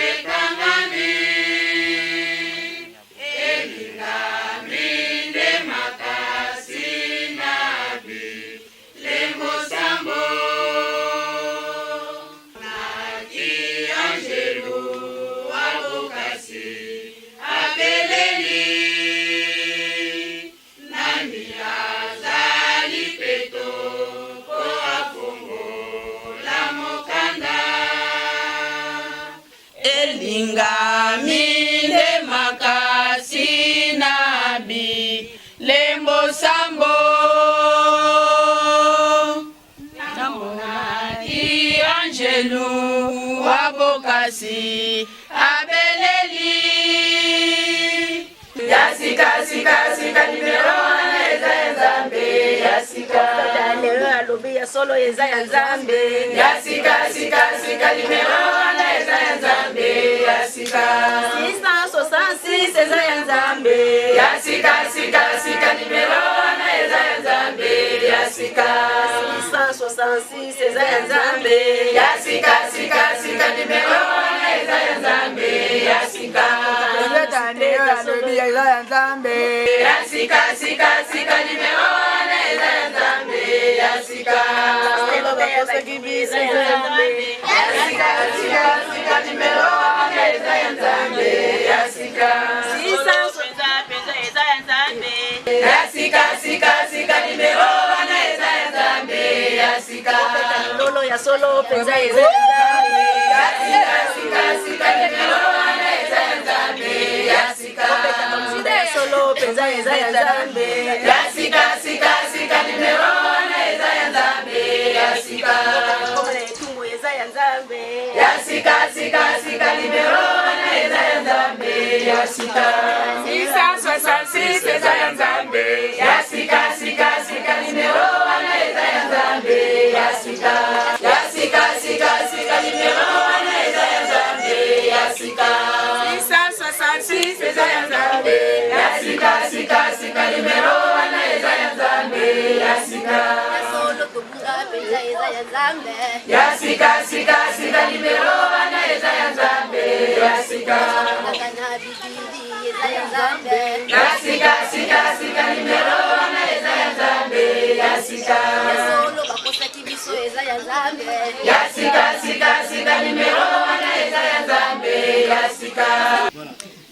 ekangami elingami nde makasi nabi lembo sambo naki angelo abokasi abeleli nani azali peto elingami nde Angelu wabokasi abeleli yasika sika sika nimero eza nzambe yasika lelo alobi ya solo eza ya nzambe yasika sika sika nimero eza nzambe yasika 666 eza ya nzambe yasika sika sika nimero eza nzambe yasika 666 eza ya nzambe yasika sika sika nimero eza nzambe yasika yasika sika sika nimero eza nzambe yasika yasika sika sika nimero eza nzambe yasika yasika sika sika nimero eza nzambe yasika lolo ya solo penza eza nzambe yasika sika sika nimero eza nzambe yasika solo penza eza nzambe yasika sika sika nimero eza nzambe yasika tumo eza nzambe yasika sika sika nimero eza nzambe yasika 666 eza nzambe yasika sika sika nimero eza nzambe yasika yasika sika sika nimero eza nzambe yasika 666 eza nzambe yasika sika sika nimero eza nzambe yasika solo kubunga penza eza nzambe yasika sika sika nimero eza nzambe yasika kana bibili eza nzambe yasika sika sika nimero eza nzambe yasika solo bakosa kibiso eza nzambe yasika sika sika nimero eza nzambe yasika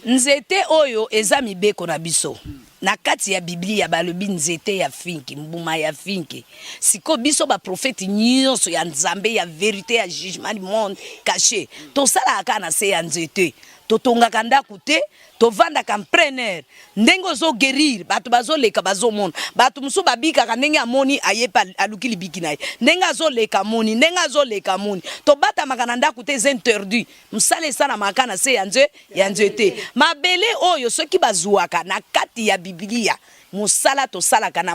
nzete oyo eza mibeko na biso na kati ya Biblia balobi nzete ya finki mbuma ya finki siko biso ba profeti nyonso ya nzambe ya vérité ya jugement du monde caché to sala akana se ya nzete totonga kanda kute tovanda kamprener ndengo zo guérir batu bazo leka bazo mona batu musu babika kanenge amoni ayepa alukili bikinaye ndenga zo leka moni ndenga zo leka moni to bata makananda kute interdit musale sana makana se ya nzete mabele oyo soki bazuaka na kati ya Biblia musala to sala kana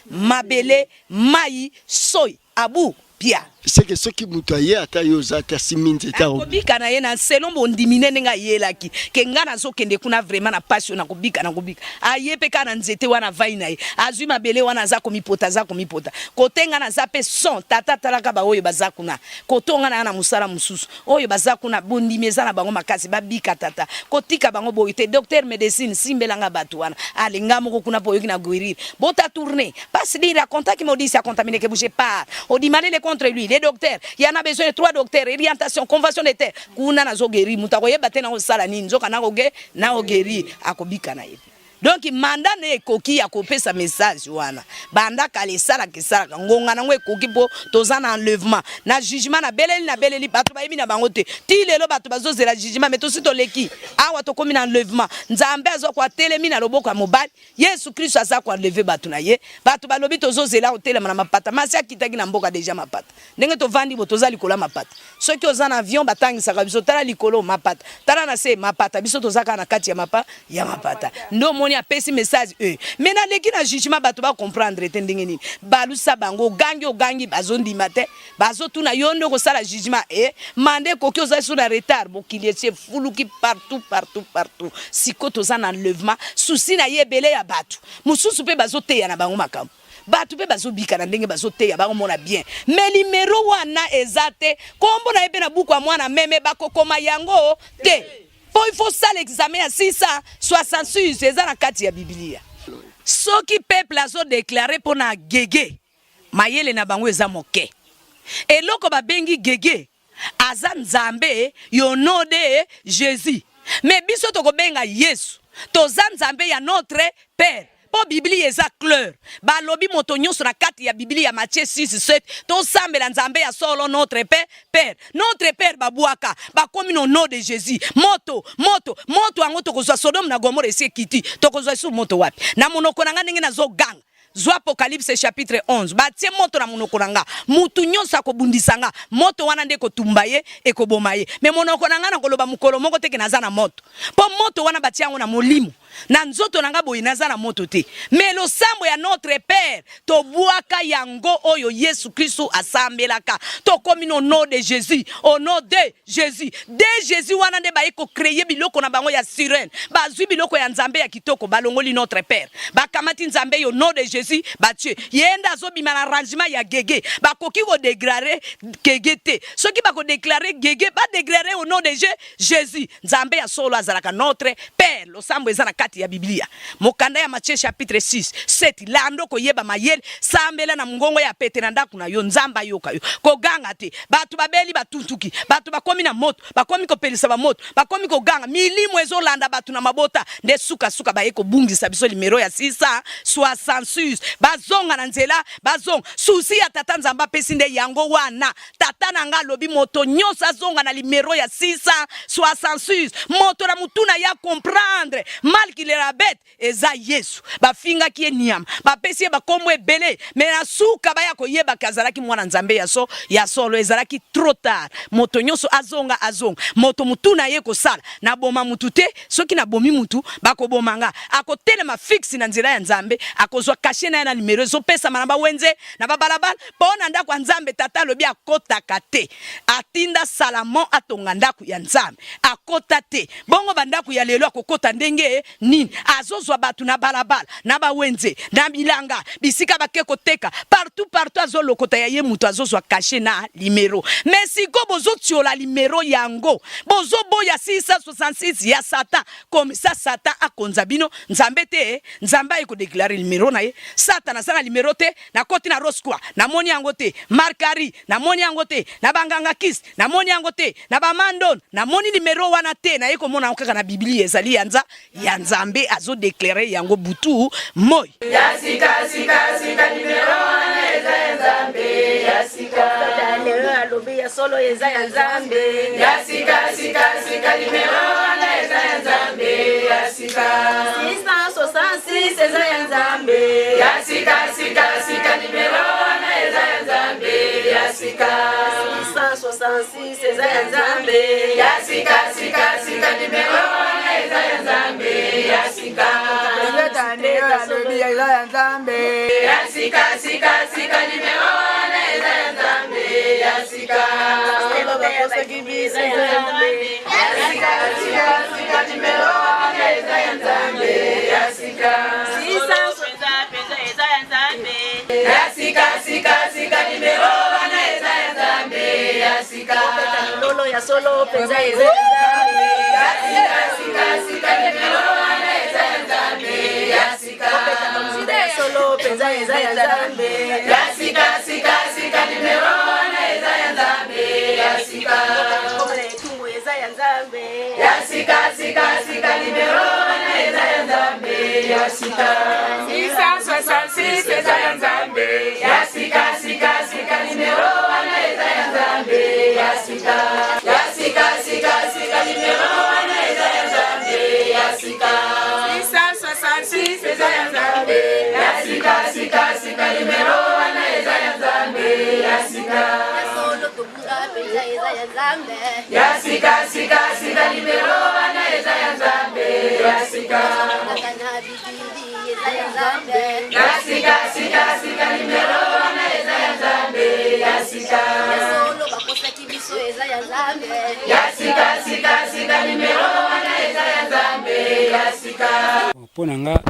mabele mai soy abu pia c'est que ceux qui mutoye ata yoza ta siminze ta kobika na ye na selon bondimine nga yelaki ke ngana zo kende kuna vraiment na passion na kobika ayepe kana nzete wana vai na ye azwi mabele wana za komipota kotenga na zape son tata talaka ba oyo bazakuna kotonga na musala mususu oyo bazakuna bondimeza na bango makasi babika tata kotika bango boyite docteur médecine simbelanga batu wana alenga moko kuna boyo kina guérir bota tourner passe dire à contact qui me dit ça contaminé que bouger pas on dit les contre lui les docteurs il y en a besoin de 3 docteurs orientation convention de terre kuna na zo guérir mutakoye batena ko sala nini nzoka na oge na ogeri akobika na ye donc manda ne koki ya kopesa message wana banda kale sala kisala ngonga na ngwe koki po tozana enlèvement na jugement na beleli batu ba yimi na bango te ti lelo batu bazozela jugement mais to sito leki awa to komi na enlèvement nzambe azo kwa telemi na loboko ya mobali Yesu Kristo aza kwa enlever batu na ye batu balobi tozozela hotel na mapata masi akitaki na mboka deja mapata ndenge to vandi bo tozali kola mapata soki ozana avion batangisa biso tala likolo mapata tala na se mapata biso tozaka na kati ya mapata ndo a pesi message mena leki na jugement bato ba comprendre te ndenge nini balusa bango gangi bazondi mate bazo tuna yondo ko sala jugement mande koki oza sur la retard bokilier fuluki partout sikoto za na enlèvement souci na yebele ya bato mususu pe bazote ya na bango makambo batu pe bazobika na ndenge bazote ya bango mona bien mais numéro wana ezate kombo na yebe na buku ya mwana meme bakokoma yango te. Il faut ça l'examen à 666 c'est ça la kati ya Biblia. Soki peuple azo déclaré pour na gege mayele na bango eza moke. Eloko ba bengi gege aza nzambe yo nom de Jésus. Mais biso to ko benga Yesu. To nzambe ya notre Père. Po Biblia eza clair. Ba lobi moto nyonso na kati ya Biblia ya Matthieu 6:7 to sambela nzambe ya solo notre Père. Notre Père babuaka ba komi no nom de Jésus. Moto ango to kozwa Sodome na Gomorrhe ese kiti. To kozwa su moto wapi. Na monoko na nga ndenge na zo gang. Zwa Apocalypse chapitre 11. Batie moto na monoko nanga. Mutu nyonso akobundisanga. Moto wana nde kotumba ye e koboma ye. Me monoko nanga na koloba mukolo moko teke naza na moto. Po moto wana batie yango na molimo. Na nzoto nanga boyi naza na moto te. Me losambo ya notre père tobuaka yango oyo Yesu Kristo asambelaka. To komi no nom de Jésus. Au nom de Jésus. De Jésus wana nde ba eko créer biloko na bango ya sirène. Bazwi biloko ya nzambe ya kitoko balongoli notre père. Bakamati nzambe yo nom de Jésus batue. Yenda zobima na arrangement ya gege. Bakoki ko déclarer gege te. Soki bako déclarer gege ba déclarer au nom de Jésus. Nzambe ya solo azalaka notre père. Losambo ezana kati ya Biblia. Mokanda ya Matthieu chapitre 6. 7 lando ko yeba mayele sambela na mungongo ya pete na ndaku na yo nzamba yoka yo. Ko ganga te. Batu babeli batuntuki. Batu bakomi na moto. Bakomi ko pelisa ba moto. Bakomi ko ganga. Milimo ezolanda batu na mabota. Nde suka ba eko bungisa biso limero ya 666. Bazonga na nzela. Bazonga. Susi ya tata nzamba pesi nde yango wana. Tata na nga lobi moto nyonso azonga na limero ya 666. Moto na mutuna ya comprendre. Mal qu'il est la bête. Eza Yesu. Bafinga kie niam. Bapesi ba komwe bele. Mena suka ba ya koyeba kazalaki mwana nzambe ya solo ezalaki trop tard. Moto nyonso azonga. Moto mutuna ye ko sala. Na boma mutute. Soki na bomi mutu. Bako bomanga. Ako telema fixe na nzela ya nzambe. Ako zwa kashe na ya numero. Zo pesa manamba wenze. Na babalabal. Pona ndako ya nzambe tata lobi akota kate. Atinda Salomon atonga ndako ya nzambe. Akota te. Bongo bandako ya lelo akokota ndenge nini. Azozwa batu na balabala. Na bawenze. Na bilanga. Bisika bakeko teka. Partout azolokota ya ye mutu azozwa kashe na limero. Mesiko bozo tiola limero yango. Bozo boya 666 ya Satan. Comme ça Satan akonza bino. Nzambe te. Nzamba eko déclarer limero na ye. Satan na sana limero te. Na koti na Roscoe. Na moni yango te. Markari. Na moni yango te. Na banganga kis. Na moni yango te. Na bamandon. Na moni limero wana te. Na eko mona kaka na Biblia ezali yanza. Ya nzambe azo déclarer yango butu moy. Yasika limero wana eza ya nzambe. Yasika lelo alobi ya solo eza ya nzambe. Yasika limero wana eza ya nzambe. Yasika 666 eza ya nzambe. Yasika limero wana eza ya nzambe. Yasika 666 eza ya nzambe. Yasika limero wana eza ya nzambe. Yasika alobi eza ya nzambe. Yasika limero wana eza ya nzambe. Yasika bakosa kibisa ya nzambe. Yasika limero wana eza ya nzambe. Yasika eza ya nzambe. Yasika limero wana eza ya nzambe. Yasika lolo ya solo penza eza ya nzambe. Yasika limero wana eza ya nzambe. Yasika solo penza eza ya nzambe. Yasika limero wana eza ya nzambe. Yasika tumbo eza ya nzambe. Yasika limero wana eza ya nzambe. Yasika 666 eza ya nzambe. Yasika limero wana eza ya nzambe. Yasika limero wana eza ya nzambe. Yasika 666 eza ya nzambe. Yasika limero wana eza ya nzambe. Yasika solo tobunga penza eza ya nzambe. Yasika limero wana eza ya nzambe. Yasika kana bididi eza ya nzambe. Yasika limero wana eza ya nzambe. Yasika solo bakosa kibiso eza ya nzambe. Yasika limero wana eza ya nzambe. Yasika pona nga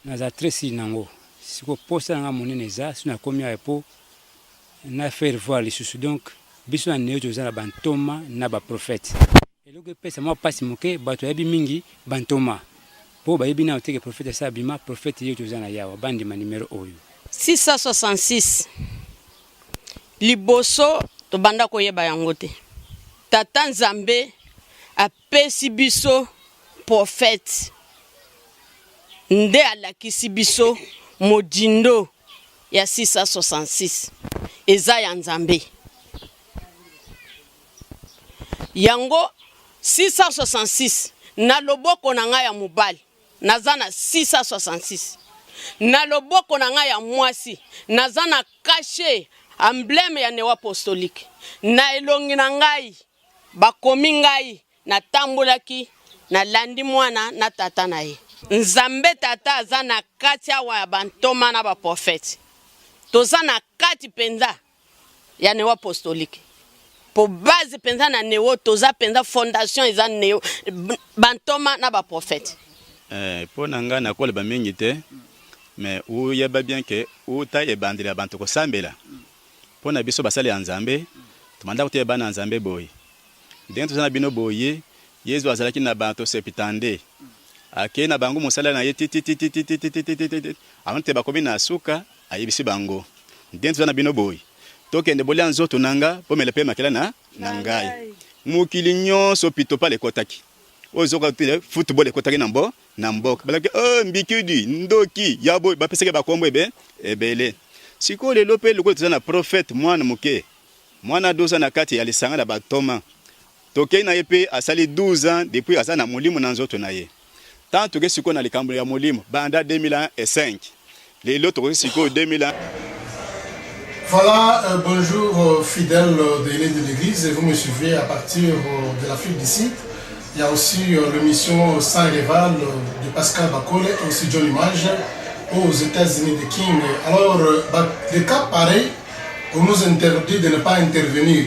naza tresi nango siko posa nga monene eza sina komi apo na faire voir lisusu donc biso na neo toza na bantoma na baprofete eloko epesa mwa pasi moke bato yabi mingi bantoma po bayebi na oteke profete sa bima profete yo toza na yawa bandima numero oyo 666 liboso tobanda koyeba yango te tata nzambe apesi biso profete nde alakisi biso modindo ya 666 eza ya nzambe yango 666 na loboko na nga ya mobali naza na 666 na loboko na ngai ya mwasi naza na caché emblème ya neo apostolique na elongi na ngai bakomi ngai natambolaki na landi mwana na tata na ye Nzambe tata aza na kati awa ya bantoma na baprofete toza na kati penza ya neo apostolique po base penza na neo toza penza fondation eza neo bantoma na baprofete po na nga na koleba mingi te mais uyeba bien ke uta ebandela bantu kosambela po na biso basali ya Nzambe tumanda kuteba na Nzambe boye ndenge tozana bino boye Yesu azalaki na bantu sepitande ake na bango mosala na ye titi amante bakomi na suka ayebisi bango ndenge tozana bino boye tokende bolia nzoto nanga po melepe makela na ngai mukili nyonso pito pale kotaki ozoka tile football ekotaki na mboka balaki mbikidi ndoki yabo bapeseke bakombo ebele siko lelo pe lokolo tozana prophète mwana muke mwana 12 ans na kati ya lisanga na batoma tokei na ye pe asali 12 ans depuis asa na molimo na nzoto na ye tant toke siko na likambo ya molimo banda 2005 lelo toke siko 2001. Voilà, bonjour fidèles de l'église, et vous me suivez à partir de l'Afrique du Sud. Il y a aussi l'émission Sans Rival de Pascal Bakole et aussi John Image aux États-Unis de King. Alors, des cas pareils, on nous interdit de ne pas intervenir.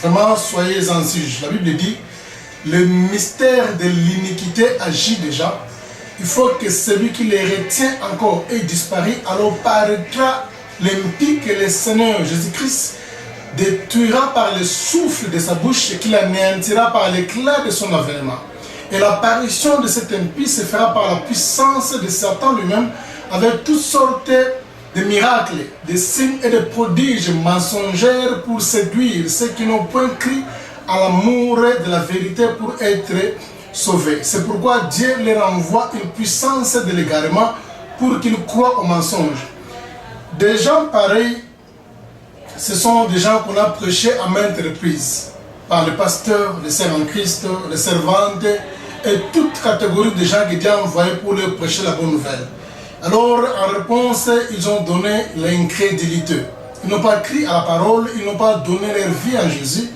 Vraiment, soyez en sujet. La Bible dit, le mystère de l'iniquité agit déjà. Il faut que celui qui les retient encore ait disparu, alors paraîtra l'impie que le Seigneur Jésus-Christ détruira par le souffle de sa bouche et qu'il anéantira par l'éclat de son avènement. Et l'apparition de cet impie se fera par la puissance de Satan lui-même, avec toutes sortes de miracles, de signes et de prodiges mensongers pour séduire ceux qui n'ont point cru à l'amour de la vérité pour être sauvés. C'est pourquoi Dieu leur envoie une puissance de l'égarement pour qu'ils croient au mensonge. Des gens pareils, ce sont des gens qu'on a prêchés à maintes reprises par le pasteur, les sœurs en Christ, les servantes et toute catégorie de gens qui Dieu a envoyés pour leur prêcher la bonne nouvelle. Alors, en réponse, ils ont donné l'incrédulité. Ils n'ont pas cru à la parole, ils n'ont pas donné leur vie à Jésus.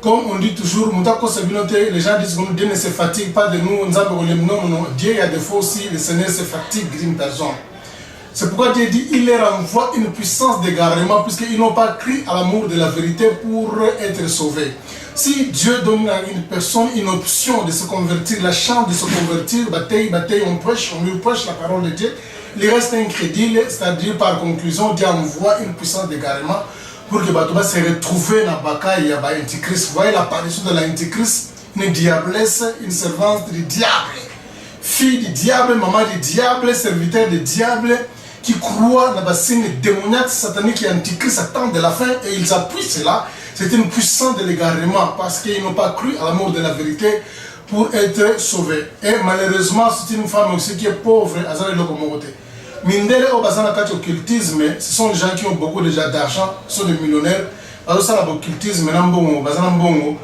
Comme on dit toujours, les gens disent que Dieu ne se fatigue pas de nous. Non, Dieu, il y a des fois aussi, le Seigneur se fatigue d'une personne. C'est pourquoi Dieu dit il leur envoie une puissance d'égarement puisqu'ils n'ont pas cru à l'amour de la vérité pour être sauvés. Si Dieu donne à une personne une option de se convertir, la chance de se convertir, bataille, on lui prêche la parole de Dieu, il reste incrédule, c'est-à-dire par conclusion, Dieu envoie une puissance d'égarement pour que Batouba se retrouve dans la bataille à l'Antichrist. Vous voyez l'apparition de l'Antichrist, une diablesse, une servante du diable, fille du diable, maman du diable, serviteur du diable, qui croient dans la signe démoniaque satanique et antichrist attendent de la fin et ils appuient cela. C'est une puissance de l'égarement parce qu'ils n'ont pas cru à l'amour de la vérité pour être sauvés. Et malheureusement, c'est une femme aussi qui est pauvre. Mindele au bazan akati occultisme, ce sont des gens qui ont beaucoup déjà d'argent, ce sont des millionnaires. Alors ça l'occultisme, n'ambongo, bazan mbongo,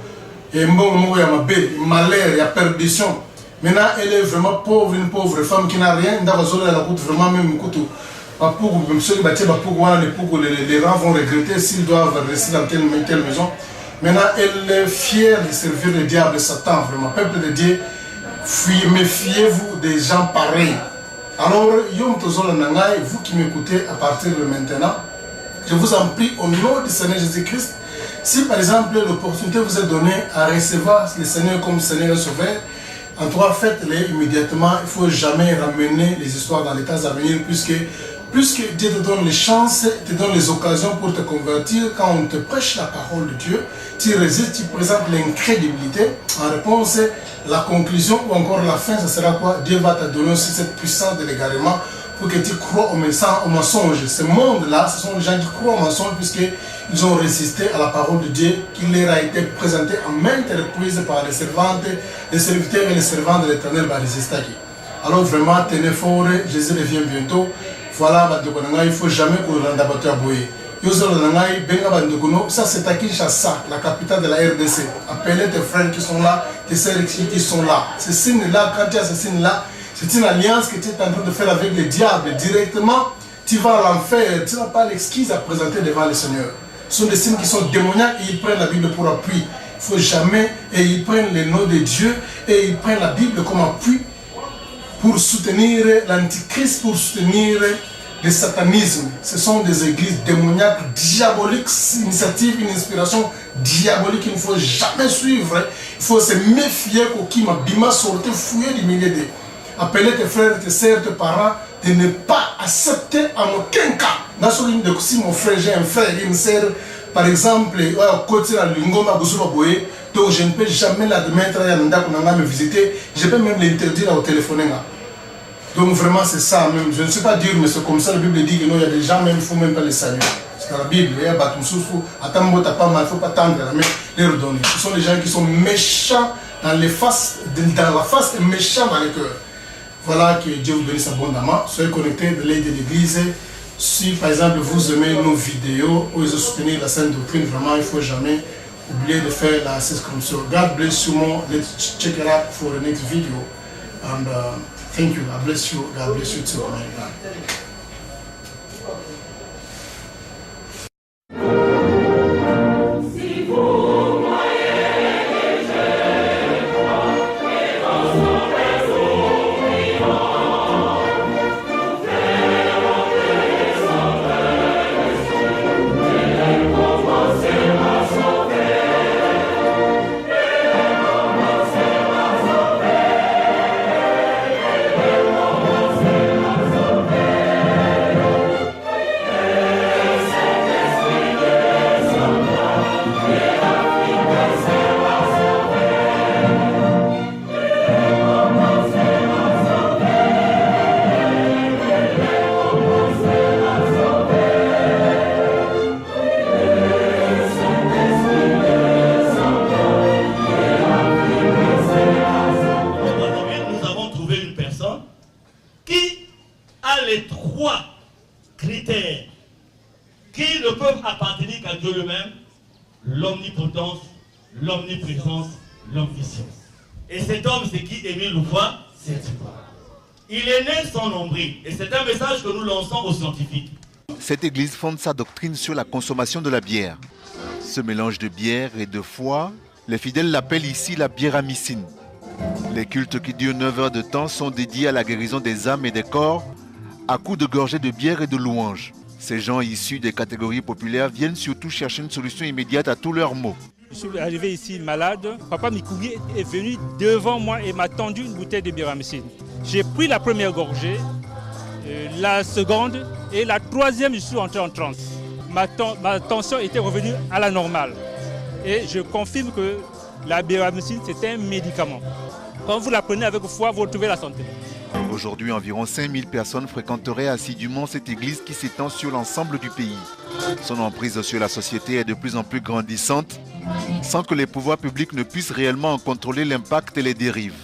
et mbongo ya mabé, malheur, il y a perdition. Maintenant, elle est vraiment pauvre, une pauvre femme qui n'a rien. Dans la elle coûte vraiment même couteau. Les rangs vont regretter s'ils doivent rester dans telle maison. Maintenant, elle est fière de servir le diable, Satan, vraiment. Peuple de Dieu, méfiez-vous des gens pareils. Alors, vous qui m'écoutez à partir de maintenant, je vous en prie au nom du Seigneur Jésus-Christ, si par exemple l'opportunité vous est donnée à recevoir le Seigneur comme Seigneur et Sauveur, en trois, faites-les immédiatement. Il ne faut jamais ramener les histoires dans les temps à venir, puisque Dieu te donne les chances, te donne les occasions pour te convertir. Quand on te prêche la parole de Dieu, tu résistes, tu présentes l'incrédulité. En réponse, la conclusion ou encore la fin, ce sera quoi? Dieu va te donner aussi cette puissance de l'égarement pour que tu crois au mensonge. Ce monde-là, ce sont les gens qui croient au mensonge puisqu'ils ont résisté à la parole de Dieu qui leur a été présentée en maintes reprises par les servantes, les serviteurs et les servants de l'Éternel va résister. Alors vraiment, tenez fort, Jésus revient bientôt. Voilà, il ne faut jamais que l'on ait à bouiller. Ça c'est à Kinshasa, la capitale de la RDC. Appelez tes frères qui sont là, tes sœurs qui sont là. Ces signes-là, quand il y a ces signes-là, C'est une alliance que tu es en train de faire avec le diable. Directement, tu vas à l'enfer. Tu n'as pas l'exquise à présenter devant le Seigneur. Ce sont des signes qui sont démoniaques et ils prennent la Bible pour appui. Il ne faut jamais, et ils prennent le nom de Dieu et ils prennent la Bible comme appui pour soutenir l'antichrist, pour soutenir le satanisme. Ce sont des églises démoniaques, diaboliques, initiatives, une inspiration diabolique qu'il ne faut jamais suivre. Il faut se méfier qu'au qui m'a bima sorti, fouiller du milieu de. Appeler tes frères, tes sœurs, tes parents, de ne pas accepter en aucun cas. Dans ce cas, si mon frère, j'ai un frère, une sœur, par exemple, côté la Lingoma, donc je ne peux jamais l'admettre à me visiter, je peux même l'interdire au téléphoner. Donc vraiment c'est ça même, je ne sais pas dire, mais c'est comme ça, la Bible dit que non, il y a des gens même, il ne faut même pas les saluer. C'est dans la Bible, il y a des gens il ne faut pas tendre la main, les redonner. Ce sont des gens qui sont méchants dans la face et méchants dans le cœur. Voilà, que Dieu vous bénisse abondamment. Soyez connectés de l'aide de l'Église. Si par exemple vous aimez nos vidéos ou vous soutenez la sainte doctrine, vraiment il ne faut jamais oublier de faire la subscription. God bless you more. Let's check it out for the next video. And thank you. God bless you. God bless you too. les trois critères qui ne peuvent appartenir qu'à Dieu lui-même: l'omnipotence, l'omniprésence, l'omniscience. Et cet homme, c'est qui? Émile Louvois, c'est quoi? Il est né sans nombril. Et c'est un message que nous lançons aux scientifiques. Cette église fonde sa doctrine sur la consommation de la bière. Ce mélange de bière et de foie, les fidèles l'appellent ici la biéramicine. Les cultes qui durent 9 heures de temps sont dédiés à la guérison des âmes et des corps à coups de gorgées de bière et de louanges. Ces gens issus des catégories populaires viennent surtout chercher une solution immédiate à tous leurs maux. Je suis arrivé ici malade. Papa Mikoubi est venu devant moi et m'a tendu une bouteille de biéramicine. J'ai pris la première gorgée, la seconde et la troisième, je suis entré en transe. Ma tension était revenue à la normale. Et je confirme que la biéramicine, c'est un médicament. Quand vous la prenez avec foi, vous retrouvez la santé. Aujourd'hui, environ 5000 personnes fréquenteraient assidûment cette église qui s'étend sur l'ensemble du pays. Son emprise sur la société est de plus en plus grandissante, sans que les pouvoirs publics ne puissent réellement en contrôler l'impact et les dérives.